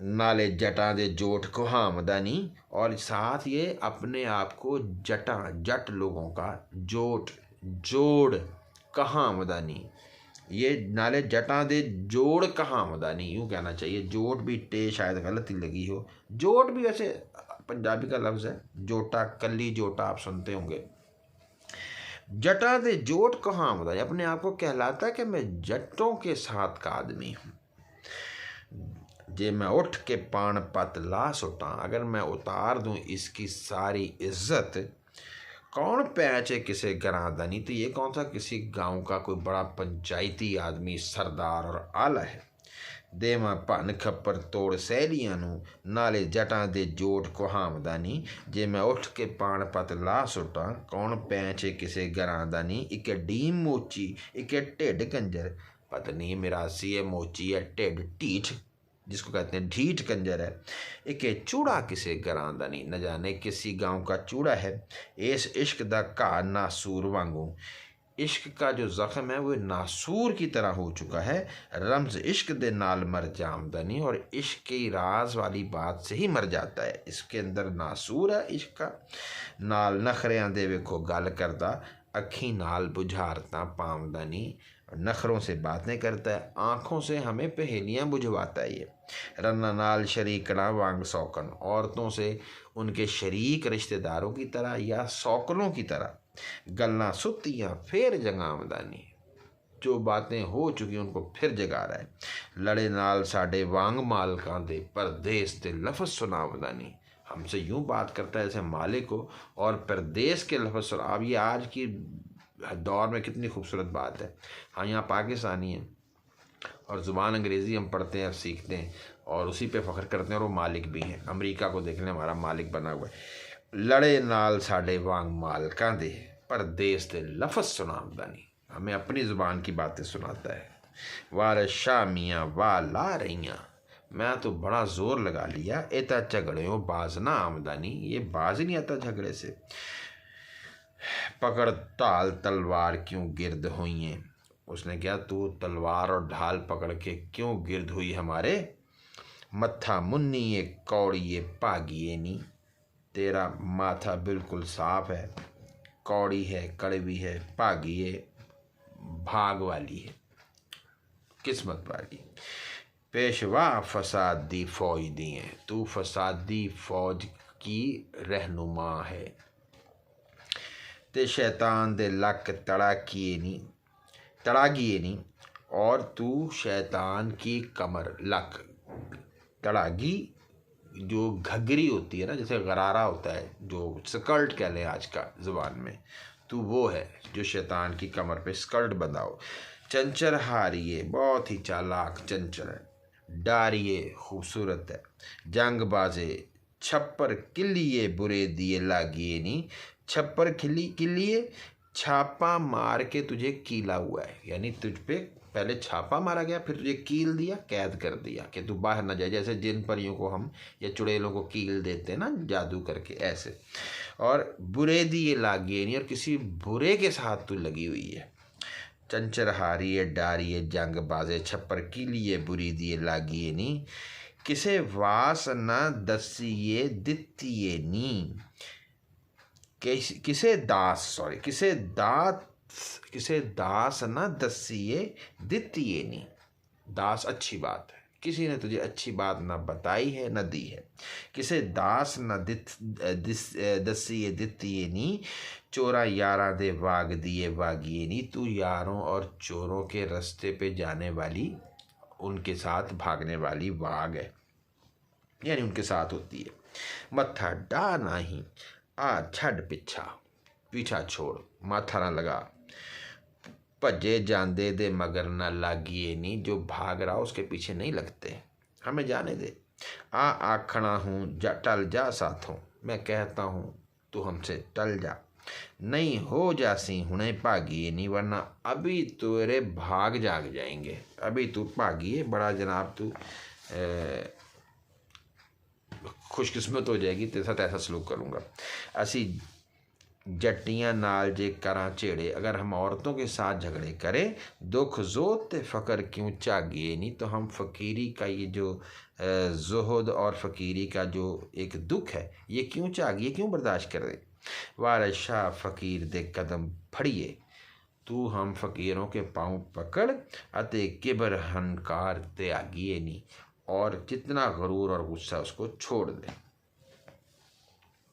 नाले जटा दे जोट को हामदानी, और साथ ये अपने आप को जटा जट लोगों का जोट जोड़ कहाँ मदानी, ये नाले जटा दे जोड़ कहाँ मदानी यूँ कहना चाहिए, जोट भी टे शायद गलती लगी हो। जोट भी वैसे पंजाबी का लफ्ज़ है, जोटा कली जोटा आप सुनते होंगे। जटा दे जोट कहाँ मदानी, अपने आप को कहलाता है कि मैं जटों के साथ का आदमी हूँ। जे मैं उठ के पान पत ला सुटा, अगर मैं उतार दूं इसकी सारी इज्जत, कौन पैचे किसे गरादा नहीं, तो ये कौन सा किसी गांव का कोई बड़ा पंचायती आदमी सरदार और आला है। देवा भन खप्पर तोड़ सहेलियां नू, नाले जटा दे जोट को हामदानी, जे मैं उठ के पान पत ला सुटा, कौन पैचे किसे गरादा नहीं। इक डीम मोची इक ढिड कंजर, पत्नी मिरासी है, मोची है, ढिड ढीठ जिसको कहते हैं ढीठ कंजर है। एक चूड़ा किसे गरांदा नहीं, न जाने किसी गांव का चूड़ा है। इस इश्क दा घा नासूर वांगू, इश्क का जो ज़ख्म है वो नासूर की तरह हो चुका है। रम्ज इश्क दे नाल मर जामदनी, और इश्क की राज वाली बात से ही मर जाता है। इसके अंदर नासूर है इश्क का। नाल नखरियां दे वेखो गल करदा, अखी नाल बुझारता पामदनी, नखरों से बातें करता है, आँखों से हमें पहेलियाँ बुझवाता है। ये रन्ना नाल शरीकना वांग सौकन, औरतों से उनके शरीक रिश्तेदारों की तरह या सौकनों की तरह। गल्ला सुतियाँ फिर जगामदानी, जो बातें हो चुकी उनको फिर जगा रहा है। लड़े नाल साडे वांग मालकां दे, परदेस दे लफ्ज़ सुनावदानी, हमसे यूँ बात करता है जैसे मालिक हो और परदेस के लफ्ज़ सुना। अब ये आज की दौर में कितनी खूबसूरत बात है। हाँ यहाँ पाकिस्तानी है, और ज़ुबान अंग्रेज़ी हम पढ़ते हैं, सीखते हैं और उसी पे फ़ख्र करते हैं और वो मालिक भी हैं। अमेरिका को देख लें, हमारा मालिक बना हुआ है। लड़े नाल साडे वांग मालकां दे, पर देश दे लफज सुनांदा नहीं। हमें अपनी ज़ुबान की बातें सुनाता है। वार शामियाँ वाह ला रहीਆਂ, मैं तो बड़ा ज़ोर लगा लिया, एता झगड़ों बाज ना आमदनी, ये बाज ही नहीं आता झगड़े से। पकड़ ढाल तलवार क्यों गिरद हुई है, उसने क्या तू तलवार और ढाल पकड़ के क्यों गिरद हुई हमारे। मत्था मुन्नी ये कौड़ी ये भागिए नी, तेरा माथा बिल्कुल साफ है, कौड़ी है, कड़वी है, भागिए भाग वाली है, किस्मत वाली। पेशवा फसादी फौज दी है, तू फसादी फौज की रहनुमा है। ते शैतान दे लक तड़ाकिए नहीं, और तू शैतान की कमर, लक तड़ागी जो घघरी होती है ना, जैसे गरारा होता है, जो स्कर्ट कह लें आज का ज़ुबान में, तू वो है जो शैतान की कमर पे स्कर्ट बंधाओ। चंचर हारिए बहुत ही चालाक चंचल है, डारिए खूबसूरत है, जंग बाजे छप्पर किलिए बुरे दिए लागिए नहीं, छप्पर किलिए छापा मार के तुझे कीला हुआ है, यानी तुझ पे पहले छापा मारा गया, फिर तुझे कील दिया, कैद कर दिया कि तू बाहर ना जाए, जैसे जिन परियों को हम या चुड़ैलों को कील देते हैं ना जादू करके, ऐसे। और बुरे दिए लागिए नहीं, और किसी बुरे के साथ तू लगी हुई है। चंचर हारिए डारिए जंग बाजे छप्पर कीलिए बुरी दिए लागिए नी, किसे वास न दसिए दितिए नी, किसे दास न दसिए दितिए नी। दास अच्छी बात है, किसी ने तुझे अच्छी बात न बताई है न दी है। किसे दास न दसिए दितिए नी, चोरा यारा दे वाग दिए वागिए नी, तू यारों और चोरों के रास्ते पे जाने वाली, उनके साथ भागने वाली वाग है, यानी उनके साथ होती है। मत्था डा नहीं आ छड़ पीछा छोड़, माथा ना लगा। भजे जांदे दे मगर ना लागिए नी, जो भाग रहा उसके पीछे नहीं लगते, हमें जाने दे। आ आखना हूँ जा टल जा साथों, मैं कहता हूँ तू हमसे टल जा। नहीं हो जासी हुणे भागिए नी, वरना अभी तेरे भाग जाग जाएंगे, अभी तू भागिए, बड़ा जनाब तू खुशकिस्मत हो जाएगी, तेरे साथ ऐसा सलूक करूँगा। असी जट्टियाँ नाल जे करा छेड़े, अगर हम औरतों के साथ झगड़े करें, दुख जोत फ़कर क्यों चाहिए नहीं, तो हम फ़कीरी का ये जो ज़ुहद और फ़कीरी का जो एक दुख है, ये क्यों चाहिए, क्यों बर्दाश्त करें। वार शाह फ़कीर दे कदम फड़िए, तू हम फ़कीरों के पाँव पकड़, अते किबर हनकार त्यागिए नहीं, और जितना गरूर और गुस्सा उसको छोड़ दे।